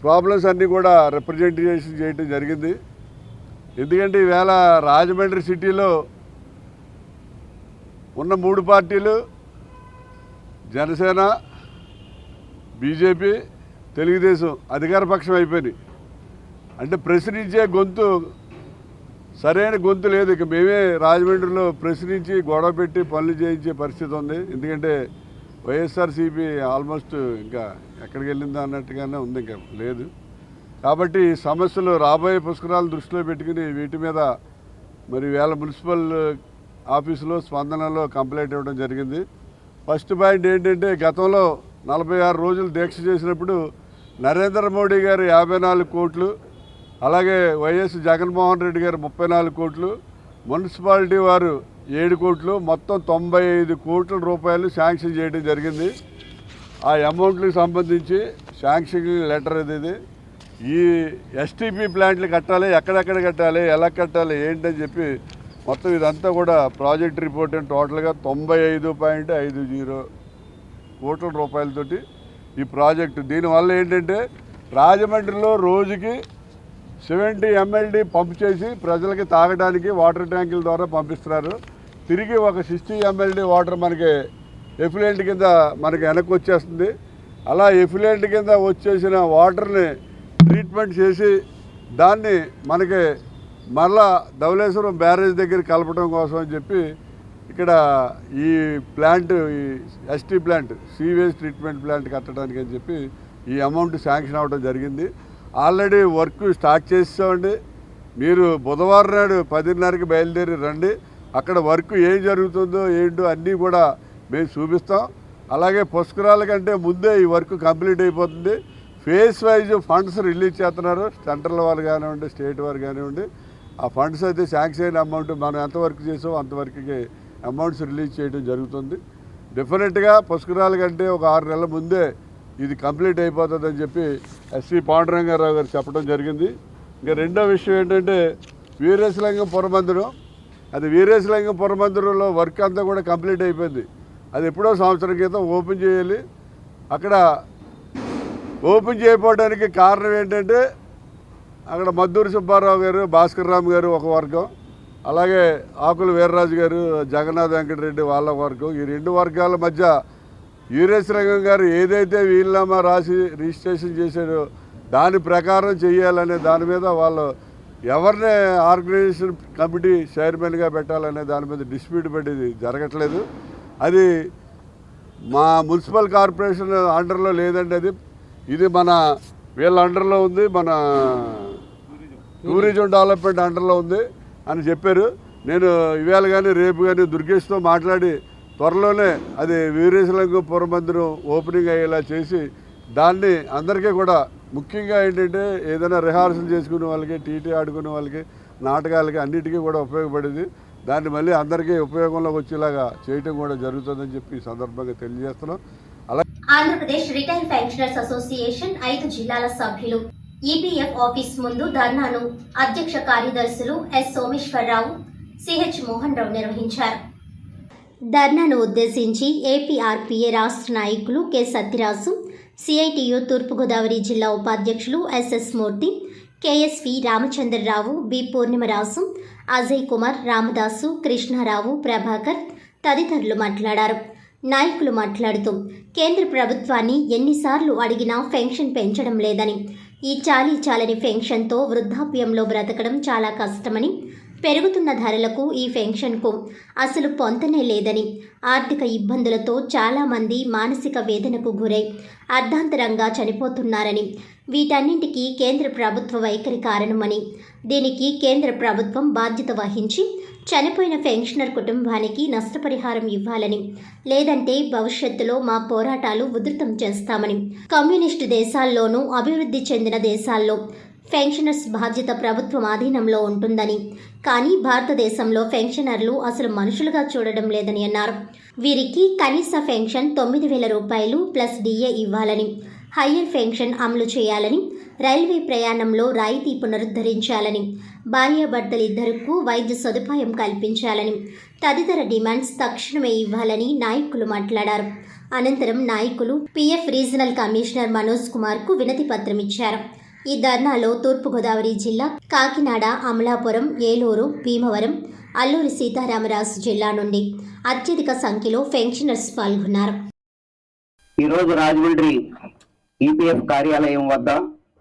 ప్రాబ్లమ్స్ అన్నీ కూడా రిప్రజెంటేషన్ చేయడం జరిగింది. ఎందుకంటే ఈవేళ రాజమండ్రి సిటీలో ఉన్న 3 పార్టీలు జనసేన, బీజేపీ, తెలుగుదేశం అధికార పక్షం అయిపోయినాయి. అంటే ప్రశ్నించే గొంతు, సరైన గొంతు లేదు. ఇక మేమే రాజమండ్రిలో ప్రశ్నించి గొడవ పెట్టి పనులు చేయించే పరిస్థితి ఉంది. ఎందుకంటే వైఎస్ఆర్సీపీ ఆల్మోస్ట్ ఇంకా ఎక్కడికి వెళ్ళిందా అన్నట్టుగానే ఉంది, ఇంకా లేదు. కాబట్టి సమస్యలు రాబోయే పుష్కరాలు దృష్టిలో పెట్టుకుని వీటి మీద మరి వేళ మున్సిపల్ ఆఫీసులో స్పందనలో కంప్లైంట్ ఇవ్వడం జరిగింది. ఫస్ట్ పాయింట్ ఏంటంటే, గతంలో 46 రోజులు దీక్ష చేసినప్పుడు నరేంద్ర మోడీ గారు 54 కోట్లు, అలాగే వైఎస్ జగన్మోహన్ రెడ్డి గారు 34 కోట్లు, మున్సిపాలిటీ వారు 7 కోట్లు, మొత్తం 95 కోట్ల రూపాయలు శాంక్షన్ చేయడం జరిగింది. ఆ అమౌంట్లకు సంబంధించి శాంక్షన్ లెటర్ ఇది. ఈ ఎస్టీపీ ప్లాంట్లు కట్టాలి, ఎక్కడెక్కడ కట్టాలి, ఎలా కట్టాలి ఏంటని చెప్పి మొత్తం ఇదంతా కూడా ప్రాజెక్ట్ రిపోర్ట్ టోటల్గా 95.50 కోట్ల రూపాయలతోటి ఈ ప్రాజెక్టు. దీనివల్ల ఏంటంటే రాజమండ్రిలో రోజుకి 70 MLD పంప్ చేసి ప్రజలకి తాగడానికి వాటర్ ట్యాంకుల ద్వారా పంపిస్తున్నారు. తిరిగి ఒక 60 MLD వాటర్ మనకి ఎఫ్లూయెంట్ కింద మనకి వెనక్కి వచ్చేస్తుంది. అలా ఎఫ్లూయెంట్ కింద వచ్చేసిన వాటర్ని ట్రీట్మెంట్ చేసి దాన్ని మనకి మళ్ళా ధవళేశ్వరం బ్యారేజ్ దగ్గర కలపడం కోసం అని చెప్పి ఇక్కడ ఈ ప్లాంట్, ఈ ST plant, sewage treatment plant కట్టడానికి అని చెప్పి ఈ అమౌంట్ శాంక్షన్ అవ్వడం జరిగింది. ఆల్రెడీ వర్క్ స్టార్ట్ చేసామండి. మీరు బుధవారం నాడు 10:30కి బయలుదేరి రండి. అక్కడ వర్క్ ఏం జరుగుతుందో ఏంటో అన్నీ కూడా మేము చూపిస్తాం. అలాగే పుష్కరాల కంటే ముందే ఈ వర్క్ కంప్లీట్ అయిపోతుంది. ఫేస్ వైజ్ ఫండ్స్ రిలీజ్ చేస్తున్నారు. సెంట్రల్ వారు కానివ్వండి, స్టేట్ వారు కానివ్వండి. ఆ ఫండ్స్ అయితే శాంక్షన్ అయిన అమౌంట్ మనం ఎంత వర్క్ చేసామో అంతవరకుకి అమౌంట్స్ రిలీజ్ చేయడం జరుగుతుంది. డెఫినెట్గా పుష్కరాల కంటే ఒక 6 నెలల ముందే ఇది కంప్లీట్ అయిపోతుందని చెప్పి ఎస్వి పాండురంగారావు గారు చెప్పడం జరిగింది. ఇంకా రెండో విషయం ఏంటంటే వీరేశలింగం పురమందిరం. అది వీరేశలింగం పురమందిరంలో వర్క్ అంతా కూడా కంప్లీట్ అయిపోయింది. అది ఎప్పుడో సంవత్సరం క్రితం ఓపెన్ చేయాలి. అక్కడ ఓపెన్ చేయకపోవడానికి కారణం ఏంటంటే అక్కడ మద్దూరి సుబ్బారావు గారు, భాస్కర్ రామ్ గారు ఒక వర్గం, అలాగే ఆకుల వీర్రాజు గారు, జగన్నాథ్ వెంకటరెడ్డి వాళ్ళ వర్గం. ఈ 2 వర్గాల మధ్య వీరేశలింగం గారు ఏదైతే వీలునామా రాసి రిజిస్ట్రేషన్ చేశాడో దాని ప్రకారం చేయాలనే దాని మీద వాళ్ళు ఎవరిని ఆర్గనైజేషన్ కమిటీ చైర్మన్గా పెట్టాలనే దాని మీద డిస్ప్యూట్ పడేది జరగట్లేదు. అది మా మున్సిపల్ కార్పొరేషన్ అండర్లో లేదండి. ఇది మన వీళ్ళ అండర్లో ఉంది, మన టూరిజం డెవలప్మెంట్ అండర్లో ఉంది అని చెప్పారు. నేను ఇవాళ కానీ రేపు కానీ దుర్గేష్తో మాట్లాడి త్వరలోనే అది వీరేశలింగం పురమందిరం ఓపెనింగ్ అయ్యేలా చేసి దాన్ని అందరికీ కూడా, ముఖ్యంగా ఏంటంటే ఏదైనా రిహార్సల్ చేసుకునే వాళ్ళకి, టీటీ ఆడుకునే వాళ్ళకి, నాటకాలకి అన్నిటికీ కూడా ఉపయోగపడేది. దాన్ని మళ్ళీ అందరికీ ఉపయోగంలోకి వచ్చేలాగా చేయటం కూడా జరుగుతుందని చెప్పి ఈ సందర్భంగా తెలియజేస్తున్నాం. ఆంధ్రప్రదేశ్ రిటైల్ పెన్షనర్స్ అసోసియేషన్ 5 జిల్లాల సభ్యులు ఈపీఎఫ్ ఆఫీస్ ముందు ధర్నాను అధ్యక్ష కార్యదర్శులు ఎస్ సోమేశ్వరరావు, సిహెచ్ మోహన్ రావు నిర్వహించారు. ధర్నాను ఉద్దేశించి ఏపీఆర్పీఏ రాష్ట్ర నాయకులు కె సత్యరాజు, సిఐటియు తూర్పుగోదావరి జిల్లా ఉపాధ్యక్షులు ఎస్ఎస్ మూర్తి, కేఎస్వి రామచంద్రరావు, బి పూర్ణిమరాజు, అజయ్ కుమార్, రామదాసు, కృష్ణారావు, ప్రభాకర్ తదితరులు మాట్లాడారు. నాయకులు మాట్లాడుతూ కేంద్ర ప్రభుత్వాన్ని ఎన్నిసార్లు అడిగినా పెన్షన్ పెంచడం లేదని, ఈ చాలని పెన్షన్తో వృద్ధాప్యంలో బ్రతకడం చాలా కష్టమని, పెరుగుతున్న ధరలకు ఈ పెన్షన్కు అసలు పొంతనే లేదని, ఆర్థిక ఇబ్బందులతో చాలామంది మానసిక వేదనకు గురై అర్ధాంతరంగా చనిపోతున్నారని, వీటన్నింటికీ కేంద్ర ప్రభుత్వ వైఖరి కారణమని, దీనికి కేంద్ర ప్రభుత్వం బాధ్యత వహించి చనిపోయిన పెన్షనర్ కుటుంబానికి నష్టపరిహారం ఇవ్వాలని, లేదంటే భవిష్యత్తులో మా పోరాటాలు ఉధృతం చేస్తామని, కమ్యూనిస్టు దేశాల్లోనూ అభివృద్ధి చెందిన దేశాల్లో పెన్షనర్స్ బాధ్యత ప్రభుత్వం ఆధీనంలో ఉంటుందని, కానీ భారతదేశంలో పెన్షనర్లు అసలు మనుషులుగా చూడడం లేదని అన్నారు. వీరికి కనీస పెన్షన్ 9,000 రూపాయలు ప్లస్ డిఏ ఇవ్వాలని, హయ్యర్ పెన్షన్ అమలు చేయాలని, రైల్వే ప్రయాణంలో రాయితీ పునరుద్ధరించాలని, భార్యాభర్తలిద్దరికూ వైద్య సదుపాయం కల్పించాలని తదితర డిమాండ్స్ తక్షణమే ఇవ్వాలని నాయకులు మాట్లాడారు. అనంతరం నాయకులు పిఎఫ్ రీజనల్ కమిషనర్ మనోజ్ కుమార్కు వినతి పత్రం ఇచ్చారు. ఈ ధర్నాలో తూర్పుగోదావరి జిల్లా, కాకినాడ, అమలాపురం, ఏలూరు, భీమవరం, అల్లూరి సీతారామరాజు జిల్లా నుండి అత్యధిక సంఖ్యలో పెన్షనర్స్ పాల్గొన్నారు. ఈరోజు రాజమండ్రి ఈపీఎఫ్ కార్యాలయం వద్ద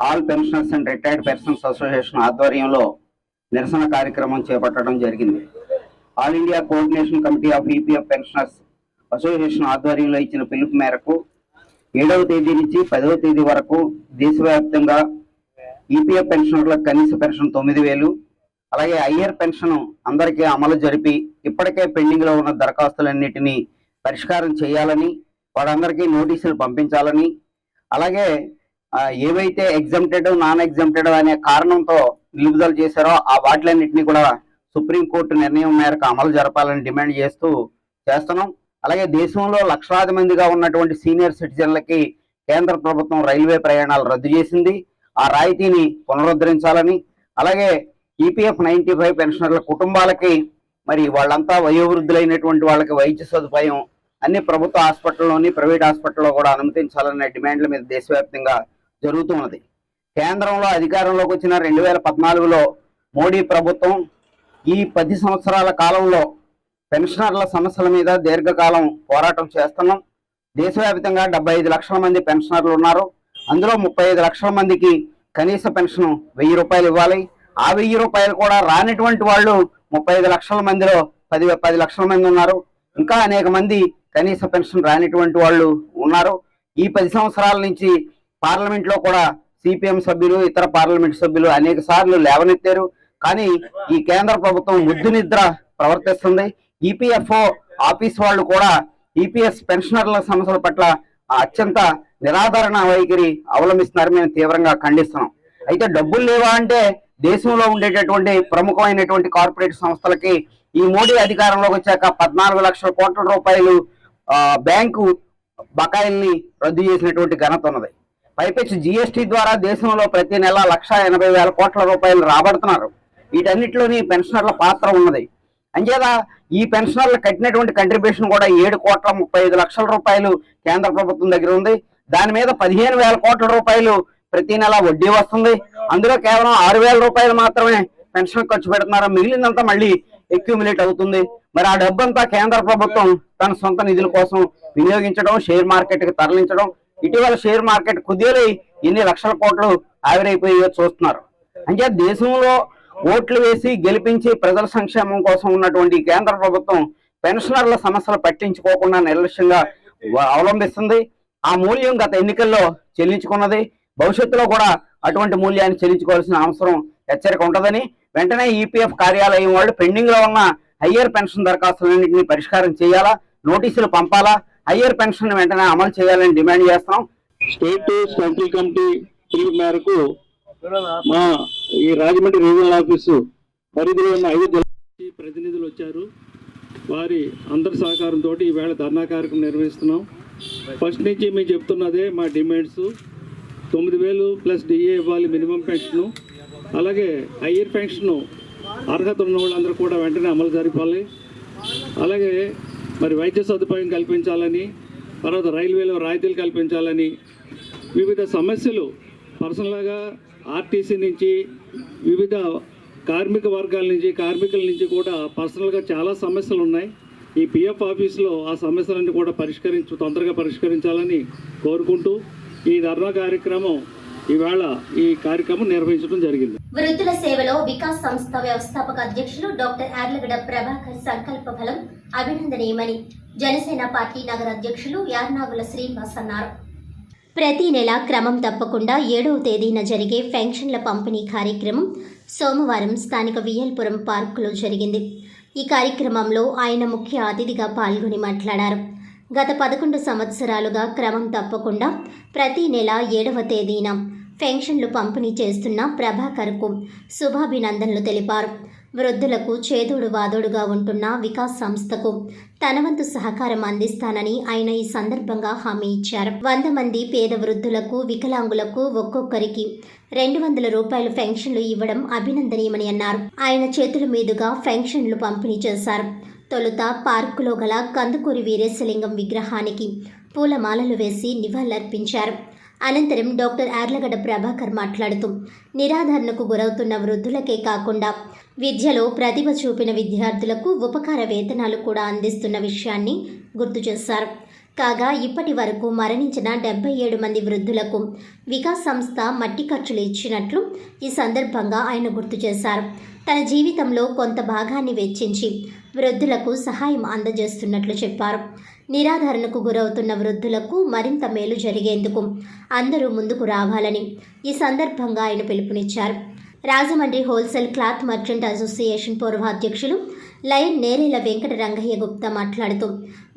all pensioners and retired persons association ఆధ్వర్యంలో నిరసన కార్యక్రమం చేపట్టడం జరిగింది. All India coordination committee of EPF pensioners association ఆధ్వర్యంలో ఇచ్చిన పిలుపు మేరకు 7వ తేదీ నుంచి 10వ తేదీ వరకు దేశవ్యాప్తంగా ఈపీఎఫ్ పెన్షనర్లకు కనీస పెన్షన్ 9,000, అలాగే హయ్యర్ పెన్షన్ అందరికీ అమలు జరిపి ఇప్పటికే పెండింగ్ లో ఉన్న దరఖాస్తులన్నిటినీ పరిష్కారం చేయాలని, వారందరికీ నోటీసులు పంపించాలని, అలాగే ఏవైతే ఎగ్జామ్టెడ్, నాన్ ఎగ్జామ్టెడ్ అనే కారణంతో నిలుపుదల చేశారో ఆ వాటిలన్నింటినీ కూడా సుప్రీంకోర్టు నిర్ణయం మేరకు అమలు జరపాలని డిమాండ్ చేస్తున్నాం. అలాగే దేశంలో లక్షలాది మందిగా ఉన్నటువంటి సీనియర్ సిటిజన్లకి కేంద్ర ప్రభుత్వం రైల్వే ప్రయాణాలు రద్దు చేసింది. ఆ రాయితీని పునరుద్ధరించాలని, అలాగే ఈపీఎఫ్ 95 పెన్షనర్ల కుటుంబాలకి మరి వాళ్ళంతా వయోవృద్ధులైనటువంటి వాళ్ళకి వైద్య సదుపాయం అన్ని ప్రభుత్వ హాస్పిటల్లోని, ప్రైవేట్ హాస్పిటల్లో కూడా అనుమతించాలనే డిమాండ్ల మీద దేశవ్యాప్తంగా జరుగుతున్నది. కేంద్రంలో అధికారంలోకి వచ్చిన 2014లో మోడీ ప్రభుత్వం ఈ 10 సంవత్సరాల కాలంలో పెన్షనర్ల సమస్యల మీద దీర్ఘకాలం పోరాటం చేస్తున్నాం. దేశవ్యాప్తంగా 75 లక్షల మంది పెన్షనర్లు ఉన్నారు. అందులో 35 లక్షల మందికి కనీస పెన్షన్ 1,000 రూపాయలు ఇవ్వాలి. ఆ 1,000 రూపాయలు కూడా రానిటువంటి వాళ్ళు 35 లక్షల మందిలో 10 లక్షల మంది ఉన్నారు. ఇంకా అనేక మంది కనీస పెన్షన్ రానిటువంటి వాళ్ళు ఉన్నారు. ఈ 10 సంవత్సరాల నుంచి పార్లమెంట్లో కూడా సిపిఎం సభ్యులు, ఇతర పార్లమెంట్ సభ్యులు అనేక సార్లు లేవనెత్తారు. కానీ ఈ కేంద్ర ప్రభుత్వం ముద్దు నిద్ర ప్రవర్తిస్తుంది. ఈపీఎఫ్ఓ ఆఫీస్ వాళ్ళు కూడా ఈపీఎస్ పెన్షనర్ల సమస్యల పట్ల అత్యంత నిరాదరణ వైఖరి అవలంబిస్తున్నారు. మేము తీవ్రంగా ఖండిస్తున్నాం. అయితే డబ్బులు లేవా అంటే దేశంలో ఉండేటటువంటి ప్రముఖమైనటువంటి కార్పొరేట్ సంస్థలకి ఈ మోడీ అధికారంలోకి వచ్చాక 14 లక్షల కోట్ల రూపాయలు బ్యాంకు బకాయిల్ని రద్దు చేసినటువంటి ఘనత ఉన్నది. పైపెచ్చు జీఎస్టీ ద్వారా దేశంలో ప్రతి నెల 1,80,000 కోట్ల రూపాయలు రాబడుతున్నారు. వీటన్నిటిలోని పెన్షనర్ల పాత్ర ఉన్నది. అంచేత ఈ పెన్షనర్లు కట్టినటువంటి కంట్రిబ్యూషన్ కూడా 7,35 లక్షల రూపాయలు కేంద్ర ప్రభుత్వం దగ్గర ఉంది. దాని మీద 15,000 కోట్ల రూపాయలు ప్రతి నెల వడ్డీ వస్తుంది. అందులో కేవలం 6,000 రూపాయలు మాత్రమే పెన్షన్ ఖర్చు పెడుతున్నారు. మిగిలినంతా మళ్ళీ అక్యూములేట్ అవుతుంది. మరి ఆ డబ్బంతా కేంద్ర ప్రభుత్వం తన సొంత నిధుల కోసం వినియోగించడం, షేర్ మార్కెట్ కి తరలించడం. ఇటీవల షేర్ మార్కెట్ కుదేలై ఎన్ని లక్షల కోట్లు ఆవిరైపోయో చూస్తున్నారు. అంటే దేశంలో ఓట్లు వేసి గెలిపించి ప్రజల సంక్షేమం కోసం ఉన్నటువంటి కేంద్ర ప్రభుత్వం పెన్షనర్ల సమస్యలు పట్టించుకోకుండా నిర్లక్ష్యంగా అవలంబిస్తుంది. ఆ మూల్యం గత ఎన్నికల్లో చెల్లించుకున్నది. భవిష్యత్తులో కూడా అటువంటి మూల్యాన్ని చెల్లించుకోవాల్సిన అవసరం హెచ్చరిక ఉంటుందని వెంటనే ఈపీఎఫ్ కార్యాలయం వాళ్ళు పెండింగ్ లో ఉన్న హయ్యర్ పెన్షన్ దరఖాస్తులన్నింటినీ పరిష్కారం చేయాలా, నోటీసులు పంపాలా, హయ్యర్ పెన్షన్ వెంటనే అమలు చేయాలని డిమాండ్ చేస్తున్నాం. స్టేట్ సెంట్రల్ కమిటీ పిలుపు మేరకు మా ఈ రాజమండ్రి రీజనల్ ఆఫీసు పరిధిలో ఉన్న 5 జిల్లాల ప్రతినిధులు వచ్చారు. వారి అందరి సహకారంతో ఈవేళ ధర్నా కార్యక్రమం నిర్వహిస్తున్నాం. ఫస్ట్ నుంచి మేము చెప్తున్నదే మా డిమాండ్స్. 9,000 ప్లస్ డిఏ ఇవ్వాలి మినిమం పెన్షను. అలాగే హయ్యర్ పెన్షను అర్హత ఉన్న వాళ్ళందరూ కూడా వెంటనే అమలు జరపాలి. అలాగే మరి వైద్య సదుపాయం కల్పించాలని, తర్వాత రైల్వేలో రాయితీలు కల్పించాలని, వివిధ సమస్యలు పర్సనల్గా ఆర్టీసీ నుంచి వివిధ కార్మిక వర్గాల నుంచి కార్మికుల నుంచి కూడా పర్సనల్గా చాలా సమస్యలు ఉన్నాయి. ఈ పిఎఫ్ ఆఫీస్లో ఆ సమస్యలన్నీ కూడా తొందరగా పరిష్కరించాలని కోరుకుంటూ ఈ ధర్నా కార్యక్రమం ఈవేళ ఈ కార్యక్రమం నిర్వహించడం జరిగింది. వృద్ధుల సేవలో వికాస్ సంస్థ వ్యవస్థాపక అధ్యక్షులు డాక్టర్ యార్లగడ్డ ప్రభాకర్ సంకల్ప ఫలం అభినందనీయమని జనసేన పార్టీ నగర అధ్యక్షులు యార్నాగుల శ్రీనివాస్ అన్నారు. ప్రతి నెల క్రమం తప్పకుండా 7వ తేదీన జరిగే పెన్షన్ల పంపిణీ కార్యక్రమం సోమవారం స్థానిక వియల్పురం పార్కులో జరిగింది. ఈ కార్యక్రమంలో ఆయన ముఖ్య అతిథిగా పాల్గొని మాట్లాడారు. గత 11 సంవత్సరాలుగా క్రమం తప్పకుండా ప్రతి నెల 7వ తేదీన పెన్షన్లు పంపిణీ చేస్తున్న ప్రభాకర్కు శుభాభినందనలు తెలిపారు. వృద్ధులకు చేదోడు వాదోడుగా ఉంటున్న వికాస్ సంస్థకు తన వంతు సహకారం అందిస్తానని ఆయన ఈ సందర్భంగా హామీ ఇచ్చారు. 100 మంది పేద వృద్ధులకు వికలాంగులకు ఒక్కొక్కరికి 200 రూపాయల పెన్షన్లు ఇవ్వడం అభినందనీయమని అన్నారు. ఆయన చేతుల మీదుగా పెన్షన్లు పంపిణీ చేశారు. తొలుత పార్కులో గల కందుకూరి వీరేశలింగం విగ్రహానికి పూలమాలలు వేసి నివాళులర్పించారు. అనంతరం డాక్టర్ యార్లగడ్డ ప్రభాకర్ మాట్లాడుతూ నిరాదరణకు గురవుతున్న వృద్ధులకే కాకుండా విద్యలో ప్రతిభ చూపిన విద్యార్థులకు ఉపకార వేతనాలు కూడా అందిస్తున్న విషయాన్ని గుర్తు చేశారు. కాగా ఇప్పటి వరకు మరణించిన 77 మంది వృద్ధులకు వికాస్ సంస్థ మట్టి ఖర్చులు ఇచ్చినట్లు ఈ సందర్భంగా ఆయన గుర్తు చేశారు. తన జీవితంలో కొంత భాగాన్ని వెచ్చించి వృద్ధులకు సహాయం అందజేస్తున్నట్లు చెప్పారు. నిరాదరణకు గురవుతున్న వృద్ధులకు మరింత మేలు జరిగేందుకు అందరూ ముందుకు రావాలని ఈ సందర్భంగా ఆయన పిలుపునిచ్చారు. Rajahmundry wholesale cloth merchant association పూర్వ అధ్యక్షులు లయన్ నేరేల వెంకట రంగయ్య గుప్తా మాట్లాడుతూ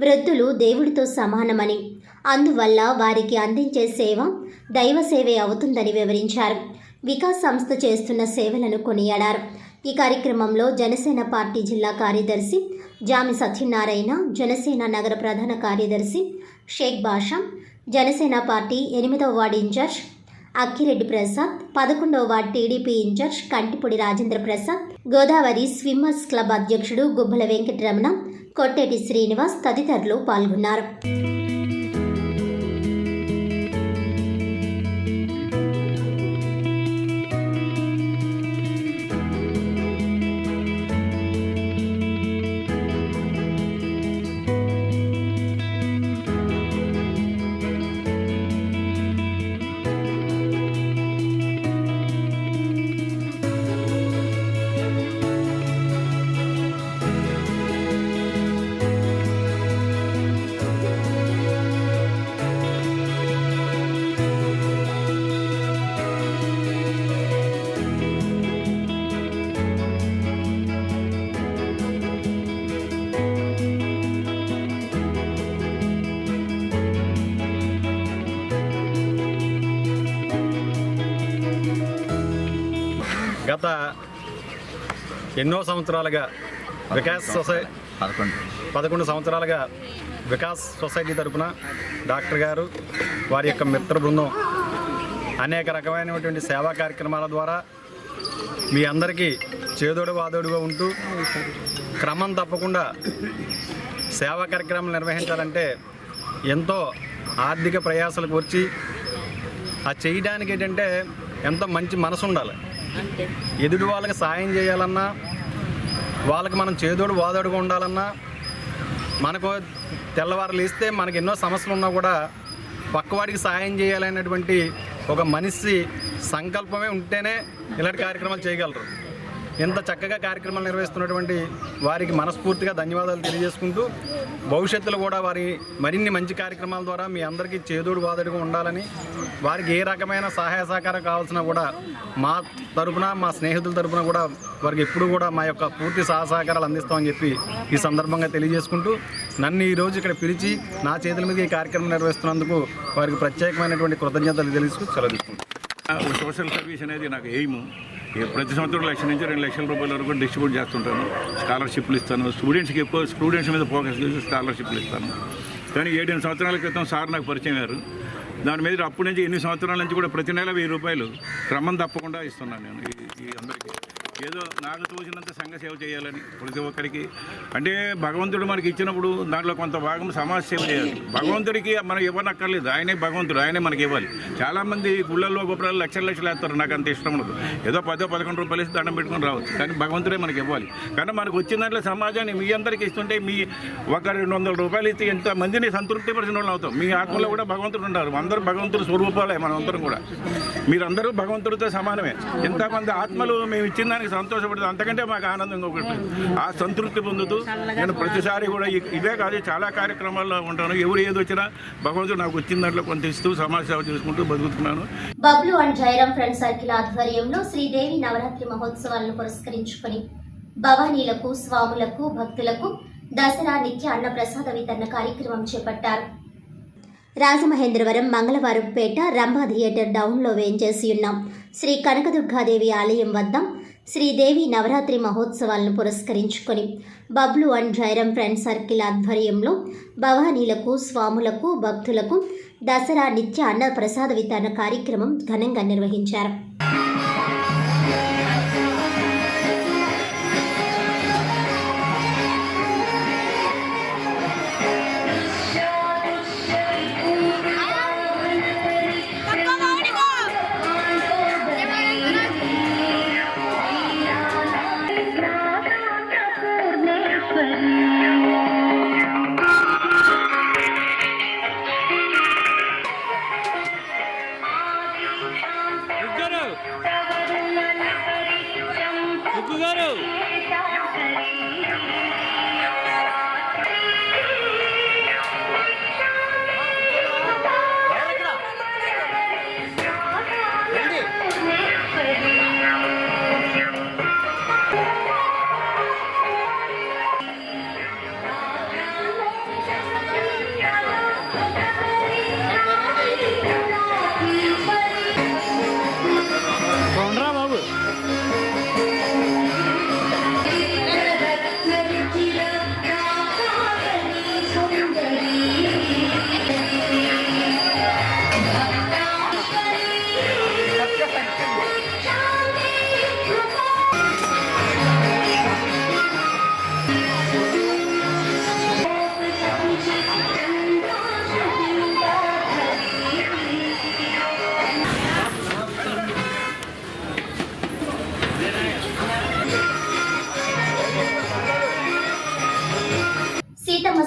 వృద్ధులు దేవుడితో సమానమని, అందువల్ల వారికి అందించే సేవ దైవ సేవే అవుతుందని వివరించారు. వికాస్ సంస్థ చేస్తున్న సేవలను కొనియాడారు. ఈ కార్యక్రమంలో జనసేన పార్టీ జిల్లా కార్యదర్శి జామి సత్యనారాయణ, జనసేన నగర ప్రధాన కార్యదర్శి షేక్ బాషా, జనసేన పార్టీ 8వ వార్డు ఇన్ఛార్జ్ అక్కిరెడ్డి ప్రసాద్, 11వ వార్డు TDP incharge Kantipudi Rajendra Prasad, Godavari swimmers club అధ్యక్షుడు గుబ్బల వెంకటరమణ, కొట్టేటి శ్రీనివాస్ తదితరులు పాల్గొన్నారు. గత ఎన్నో సంవత్సరాలుగా వికాస్ సొసైటీ 11 సంవత్సరాలుగా వికాస్ సొసైటీ తరపున డాక్టర్ గారు వారి యొక్క మిత్ర బృందం అనేక రకమైనటువంటి సేవా కార్యక్రమాల ద్వారా మీ అందరికీ చేదోడు వాదోడుగా ఉంటూ క్రమం తప్పకుండా సేవా కార్యక్రమాలు నిర్వహించాలంటే ఎంతో ఆర్థిక ప్రయాసాలకు వచ్చి ఆ చేయడానికి ఏంటంటే ఎంతో మంచి మనసు ఉండాలి. ఎదుటి వాళ్ళకి సాయం చేయాలన్నా, వాళ్ళకి మనం చేదోడు వాదోడుగా ఉండాలన్నా, మనకు తెల్లవారు లేస్తే మనకు ఎన్నో సమస్యలు ఉన్నా కూడా పక్కవాడికి సాయం చేయాలనేటువంటి ఒక మనిషి సంకల్పమే ఉంటేనే ఇలాంటి కార్యక్రమాలు చేయగలరు. ఇంత చక్కగా కార్యక్రమాలు నిర్వహిస్తున్నటువంటి వారికి మనస్ఫూర్తిగా ధన్యవాదాలు తెలియజేసుకుంటూ భవిష్యత్తులో కూడా వారి మరిన్ని మంచి కార్యక్రమాల ద్వారా మీ అందరికీ చేదోడు వాదోడుగా ఉండాలని, వారికి ఏ రకమైన సహాయ సహకారం కావాల్సినా కూడా మా తరపున మా స్నేహితుల తరపున కూడా వారికి ఎప్పుడు కూడా మా యొక్క పూర్తి సహకారాలు అందిస్తామని చెప్పి ఈ సందర్భంగా తెలియజేసుకుంటూ నన్ను ఈరోజు ఇక్కడ పిలిచి నా చేతుల మీద ఈ కార్యక్రమం నిర్వహిస్తున్నందుకు వారికి ప్రత్యేకమైనటువంటి కృతజ్ఞతలు తెలుసుకు సెలవు తీసుకుంటాను. సోషల్ సర్వీస్ అనేది నాకు ఎయిమ్. ప్రతి సంవత్సరం 1,00,000 నుంచి 2,00,000 రూపాయల వరకు డిస్ట్రిబ్యూట్ చేస్తుంటాను. స్కాలర్షిప్లు ఇస్తాను. స్టూడెంట్స్కి ఎక్కువ స్టూడెంట్స్ మీద ఫోకస్ చేసి స్కాలర్షిప్లు ఇస్తాను. కానీ 7 సంవత్సరాల క్రితం సార్ నాకు పరిచయం అయ్యారు. దాని మీద అప్పటి నుంచి 8 సంవత్సరాల నుంచి కూడా ప్రతి నెల 1000 రూపాయలు క్రమం తప్పకుండా ఇస్తున్నాను నేను ఈ అందరికీ. ఏదో నాకు తోచినంత సంఘ సేవ చేయాలని ప్రతి ఒక్కరికి. అంటే భగవంతుడు మనకి ఇచ్చినప్పుడు దాంట్లో కొంత భాగం సమాజ సేవ చేయాలి. భగవంతుడికి మనం ఇవ్వనక్కర్లేదు, ఆయనే భగవంతుడు, ఆయనే మనకి ఇవ్వాలి. చాలామంది గుళ్ళల్లో గొప్పలు లక్షలు వేస్తారు, నాకు అంత ఇష్టం ఉండదు. ఏదో 10-11 రూపాయలు ఇస్తే దండం పెట్టుకుని రావచ్చు, కానీ భగవంతుడే మనకి ఇవ్వాలి. కానీ మనకు వచ్చిన దాంట్లో సమాజాన్ని మీ అందరికీ ఇస్తుంటే మీ ఒక 200 రూపాయలు ఇస్తే ఎంత మందిని సంతృప్తిపరిచిన వాళ్ళు అవుతాం. మీ ఆత్మలో కూడా భగవంతుడు ఉన్నారు, అందరూ భగవంతుడు స్వరూపాలే మనం అందరం కూడా. మీరందరూ భగవంతుడితో సమానమే. ఎంతమంది ఆత్మలు మేము ఇచ్చిన దానికి సంతోషపడుతుంది, అంతకంటే మాకు ఆనందంగా ఒకటి ఆ సంతృప్తి పొందుతూ నేను ప్రతిసారి కూడా ఇదే కాదు చాలా కార్యక్రమాల్లో ఉంటాను. ఎవరు ఏది వచ్చినా భగవంతుడు నాకు వచ్చిన దాంట్లో కొంత ఇస్తూ సమాజ సేవ చేసుకుంటూ బతుకుతున్నాను. Bablu and Jayaram friend circle ఆధ్వర్యంలో శ్రీదేవి నవరాత్రి మహోత్సవాలను పురస్కరించుకొని భవానీలకు, స్వాములకు, భక్తులకు దసరా నిత్య అన్న ప్రసాద వితరణ కార్యక్రమం చేపట్టారు. రాజమహేంద్రవరం మంగళవారంపేట రంభా థియేటర్ డౌన్లో వేంచేసి ఉన్నాం శ్రీ కనకదుర్గాదేవి ఆలయం వద్ద శ్రీదేవి నవరాత్రి మహోత్సవాలను పురస్కరించుకొని బబ్లు అండ్ జైరం ఫ్రెండ్ సర్కిల్ ఆధ్వర్యంలో భవానీలకు, స్వాములకు, భక్తులకు దసరా నిత్య అన్న ప్రసాద వితరణ కార్యక్రమం ఘనంగా నిర్వహించారు.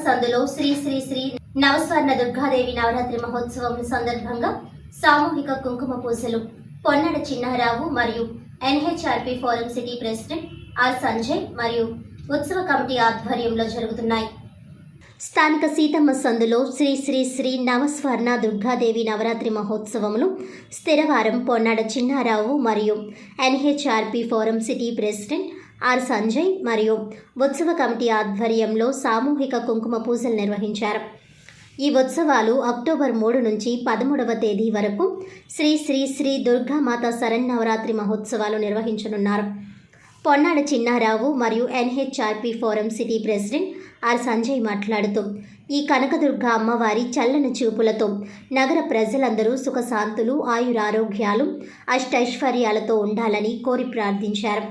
సందులో శ్రీ శ్రీ శ్రీ నవస్వర్ణ దుర్గాదేవి నవరాత్రి మహోత్సవం సందర్భంగా సామూహిక కుంకుమ పూజలు పొన్నడ చిన్నారావు మరియు NHRP forum city president R Sanjay మరియు ఉత్సవ కమిటీ ఆధ్వర్యంలో జరుగుతున్నాయి. స్థానిక సీతమ్మ సందులో శ్రీ శ్రీ శ్రీ నవస్వర్ణ దుర్గాదేవి నవరాత్రి మహోత్సవములు స్థిరవారం పొన్నాడ చిన్నారావు మరియు NHRP forum city president R Sanjay మరియు ఉత్సవ కమిటీ ఆధ్వర్యంలో సామూహిక కుంకుమ పూజలు నిర్వహించారు. ఈ ఉత్సవాలు అక్టోబర్ 3 నుంచి 13వ తేదీ వరకు శ్రీ శ్రీ శ్రీ దుర్గామాత శరన్నవరాత్రి మహోత్సవాలు నిర్వహించనున్నారు. పొన్నాడ చిన్నారావు మరియు NHRP forum city president R Sanjay మాట్లాడుతూ ఈ కనకదుర్గ అమ్మవారి చల్లని చూపులతో నగర ప్రజలందరూ సుఖశాంతులు, ఆయురారోగ్యాలు, అష్టైశ్వర్యాలతో ఉండాలని కోరి ప్రార్థించారు.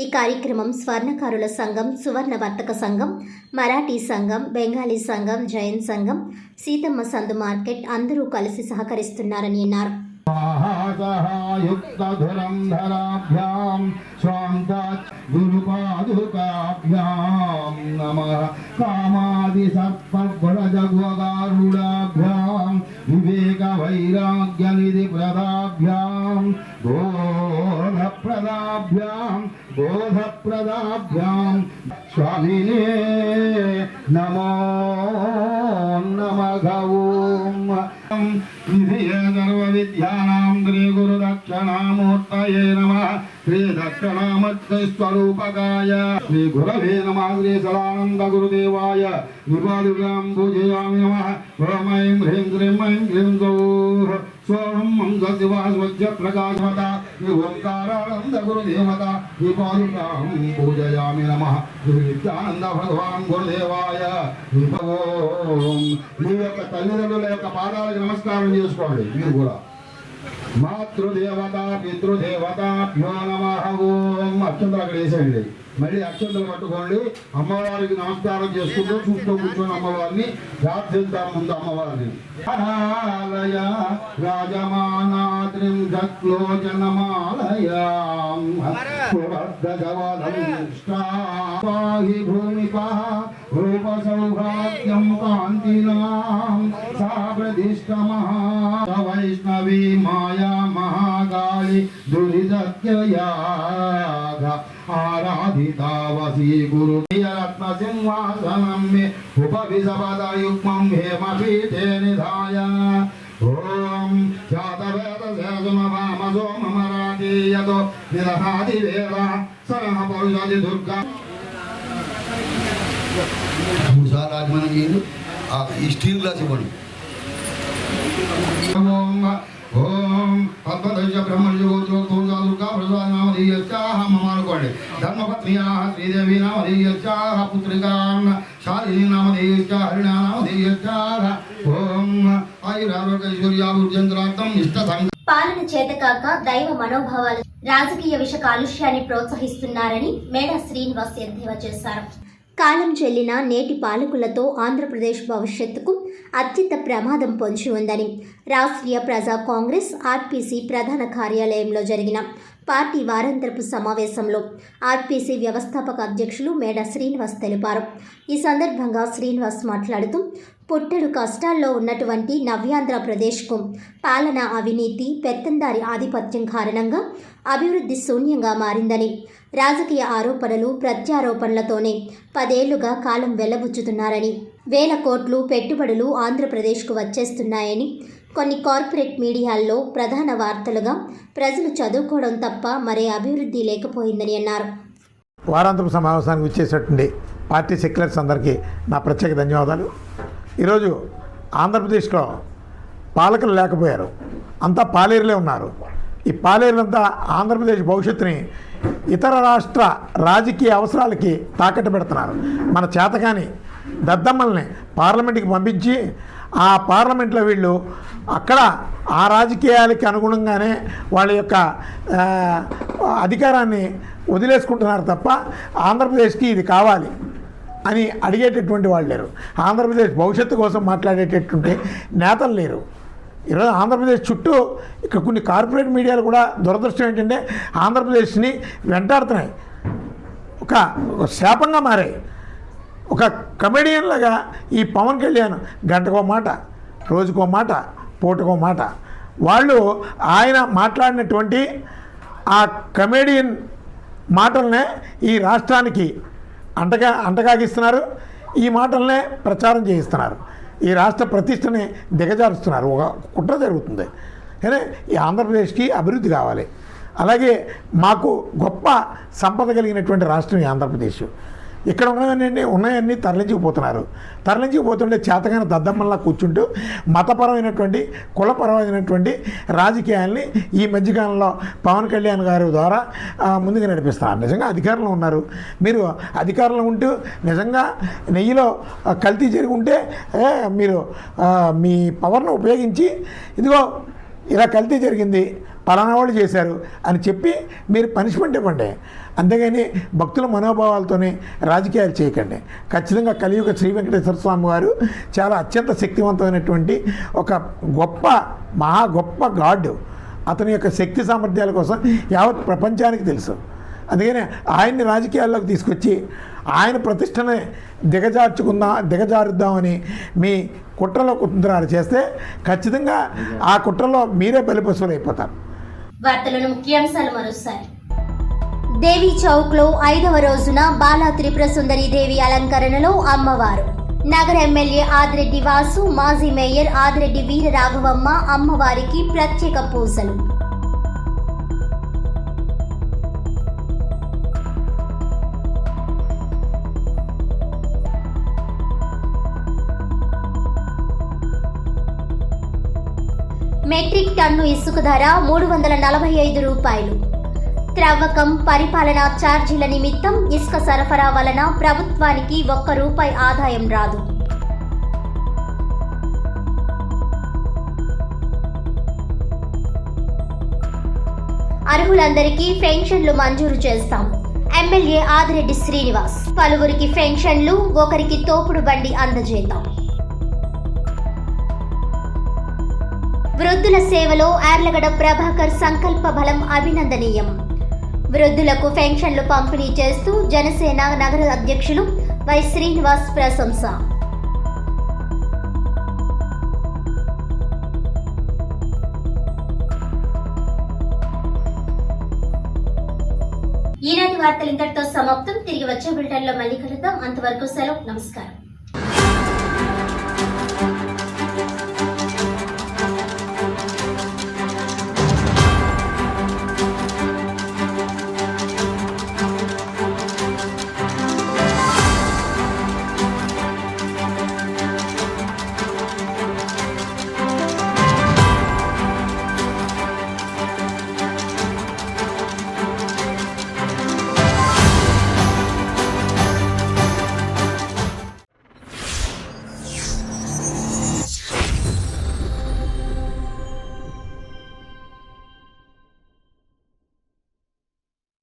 ఈ కార్యక్రమం స్వర్ణకారుల సంఘం, సువర్ణ వర్తక సంఘం, మరాఠీ సంఘం, బెంగాలీ సంఘం, జైన్ సంఘం, సీతమ్మ సందు మార్కెట్ అందరూ కలిసి సహకరిస్తున్నారని అన్నారు. వివేక వైరాగ్య నిధి ప్రదాభ్యాం బోధప్రదాభ్యాం స్వామినే నమో నమః. సర్వ విద్యానాం శ్రీ గురు దక్షిణామూర్తయే నమః. శ్రీ దక్షిణామూర్తి స్వరూపకాయ శ్రీ గురవే నమః. శ్రీ సదానంద గురుదేవాయ విపాదుర్గాం పూజయామి నమః. ఓం ఐం హ్రీం శ్రీం ఐం హ్రీం గౌః స్వరం మంగళదివాస్వజ్య ప్రకాశమత ఓంకారానంద గురుదేవత విపాదుర్గాం పూజయామి నమః. శ్రీ నిత్యానంద భగవాన్ గురుదేవాయ ఓం. మీ యొక్క తల్లిదండ్రుల యొక్క పాదాలకు నమస్కారం చేసుకోండి. మీరు కూడా మాతృదేవత పితృదేవతాభ్యో నమః. ఓం అక్షంతలు అక్కడ వేసేయండి. మళ్ళీ అక్షంతలు పట్టుకోండి. అమ్మవారికి నమస్కారం చేసుకుంటూ చూస్తూ కూర్చొని అమ్మవారిని ప్రార్థిద్దాం. ముందు అమ్మవారిని ఆలయ రాజమానాద్రిం జక్లోచనమాలయాం పాహి భూమిపః రూప సౌభాగ్యం కాంతినాం సా ప్రతిష్టమః వైష్ణవీ మాయా మహాకాళి దురితత్యయాగ ఆరాధితా వసీ గురు రత్న సింహాసనం మే ఉపవిశపదయుగ్మం హేమపీఠే నిధాయ. ఓం జాతవేద సేసుమవామ సోమమరాధీయతో నిదహాది వేద సరణ పౌరుషాది దుర్గా. మూడుసార్లు ఆగమనం చేయండి. ఈ స్టీల్ గ్లాస్ ఇవ్వండి. ఓం పద్మదశ బ్రహ్మణ్య గోత్రోక్తోజా దుర్గా ప్రసాద నామధేయస్యాః మమానుకోండి. ధర్మపత్న్యాః శ్రీదేవి నామధేయస్యాః పుత్రికాం శాలిని నామధేయస్యాః హరిణా నామధేయస్యాః. ఓం ఆయురారోగ్యైశ్వర్యాభివృద్ధ్యంతరార్థం ఇష్టసంగ. పాలన చేతకాక దైవ మనోభావాలు రాజకీయ విష కాలుష్యాన్ని ప్రోత్సహిస్తున్నారని మేడా శ్రీనివాస్ ఎద్దేవా చేశారు. కాలం చెల్లిన నేటి పాలకులతో ఆంధ్రప్రదేశ్ భవిష్యత్తుకు అత్యంత ప్రమాదం పొంచి ఉందని రాష్ట్రీయ ప్రజా కాంగ్రెస్ ఆర్పీసీ ప్రధాన కార్యాలయంలో జరిగిన పార్టీ వారాంతరపు సమావేశంలో ఆర్పీసీ వ్యవస్థాపక అధ్యక్షులు మేడా శ్రీనివాస్ తెలిపారు. ఈ సందర్భంగా శ్రీనివాస్ మాట్లాడుతూ పుట్టెడు కష్టాల్లో ఉన్నటువంటి నవ్యాంధ్రప్రదేశ్కు పాలన అవినీతి పెత్తందారి ఆధిపత్యం కారణంగా అభివృద్ధి శూన్యంగా మారిందని, రాజకీయ ఆరోపణలు ప్రత్యారోపణలతోనే 10 ఏళ్లుగా కాలం వెళ్లబుచ్చుతున్నారని, వేల కోట్లు పెట్టుబడులు ఆంధ్రప్రదేశ్కు వచ్చేస్తున్నాయని, కొన్ని కార్పొరేట్ మీడియాల్లో ప్రధాన వార్తలుగా ప్రజలు చదువుకోవడం తప్ప మరే అభివృద్ధి లేకపోయిందని అన్నారు. వారాంతపు సమావేశానికి వచ్చేటటువంటి పార్టీ సెక్యులర్స్ అందరికీ నా ప్రత్యేక ధన్యవాదాలు. ఈరోజు ఆంధ్రప్రదేశ్లో పాలకులు లేకపోయారు, అంతా పాలేరులే ఉన్నారు. ఈ పాలేరులంతా ఆంధ్రప్రదేశ్ భవిష్యత్తుని ఇతర రాష్ట్ర రాజకీయ అవసరాలకి తాకట్టు పెడుతున్నారు. మన చేతకాని దద్దమ్మల్ని పార్లమెంట్కి పంపించి ఆ పార్లమెంట్లో వీళ్ళు అక్కడ ఆ రాజకీయాలకి అనుగుణంగానే వాళ్ళ యొక్క అధికారాన్ని వదిలేసుకుంటున్నారు తప్ప ఆంధ్రప్రదేశ్కి ఇది కావాలి అని అడిగేటటువంటి వాళ్ళు లేరు. ఆంధ్రప్రదేశ్ భవిష్యత్తు కోసం మాట్లాడేటటువంటి నేతలు లేరు. ఈరోజు ఆంధ్రప్రదేశ్ చుట్టూ ఇక కొన్ని కార్పొరేట్ మీడియాలు కూడా దురదృష్టం ఏంటంటే ఆంధ్రప్రదేశ్ని వెంటాడుతున్నాయి, ఒక శాపంగా మారాయి. ఒక కమెడియన్ లాగా ఈ పవన్ కళ్యాణ్ గంటకో మాట, రోజుకో మాట, పూటకో మాట, వాళ్ళు ఆయన మాట్లాడినటువంటి ఆ కమెడియన్ మాటలనే ఈ రాష్ట్రానికి అంటగాగిస్తున్నారు. ఈ మాటలనే ప్రచారం చేయిస్తున్నారు. ఈ రాష్ట్ర ప్రతిష్టని దిగజారుస్తున్నారు. ఒక కుట్ర జరుగుతుంది. కానీ ఈ ఆంధ్రప్రదేశ్కి అభివృద్ధి కావాలి. అలాగే మాకు గొప్ప సంపద కలిగినటువంటి రాష్ట్రం ఈ ఆంధ్రప్రదేశ్. ఇక్కడ ఉన్నాయన్నీ తరలించుకుపోతుంటే చేతగానే దద్దమ్మల్లా కూర్చుంటూ మతపరమైనటువంటి కులపరమైనటువంటి రాజకీయాల్ని ఈ మధ్యకాలంలో పవన్ కళ్యాణ్ గారి ద్వారా ముందుకు నడిపిస్తున్నారు. నిజంగా అధికారంలో ఉన్నారు. మీరు అధికారంలో ఉంటూ నిజంగా నెయ్యిలో కల్తీ జరిగి ఉంటే మీరు మీ పవర్ను ఉపయోగించి ఇదిగో ఇలా కల్తీ జరిగింది, పలానా వాళ్ళు చేశారు అని చెప్పి మీరు పనిష్మెంట్ ఇవ్వండి. అంతేగాని భక్తుల మనోభావాలతోనే రాజకీయాలు చేయకండి. ఖచ్చితంగా కలియుగ శ్రీ వెంకటేశ్వర స్వామి వారు చాలా అత్యంత శక్తివంతమైనటువంటి ఒక గొప్ప గాడ్. అతని యొక్క శక్తి సామర్థ్యాల కోసం యావత్ ప్రపంచానికి తెలుసు. అందుకని ఆయన్ని రాజకీయాల్లోకి తీసుకొచ్చి ఆయన ప్రతిష్టనే దిగజారుద్దామని మీ కుట్రలో కుతంత్రాలు చేస్తే ఖచ్చితంగా ఆ కుట్రలో మీరే బలిపశువులు అయిపోతారు. వార్తలను ముఖ్యాంశాలు మరోసారి. దేవి చౌక్లో 5వ రోజున బాలా త్రిపుర సుందరి దేవి అలంకరణలో అమ్మవారు. నగర ఎమ్మెల్యే ఆదిరెడ్డి వాసు, మాజీ మేయర్ ఆదిరెడ్డి వీర రాఘవమ్మ అమ్మవారికి ప్రత్యేక పూజలు. మెట్రిక్ టన్ను ఇసుక ధర 345 రూపాయలు. త్రవ్వకం, పరిపాలనా ఛార్జీల నిమిత్తం ఇసుక సరఫరా వలన ప్రభుత్వానికి ₹1 ఆదాయం రాదు. అర్హులందరికీ పెన్షన్లు మంజూరు చేస్తాం. ఎమ్మెల్యే ఆదిరెడ్డి శ్రీనివాస్. పలువురికి పెన్షన్లు, ఒకరికి తోపుడు బండి అందజేద్దాం. వృద్ధుల సేవలో యార్లగడ్డ ప్రభాకర్ సంకల్ప బలం అభినందనీయం. వృద్ధులకు పెన్షన్లు పంపిణీ చేస్తూ జనసేన నగర అధ్యక్షులు వై శ్రీనివాస్ ప్రశంస. ఈనాటి వార్తలు ఇంతటితో సమాప్తం. తిరిగి వచ్చే బులెటిన్లో మళ్ళీ కలుద్దాం. అంతవరకు సెలవు. నమస్కారం.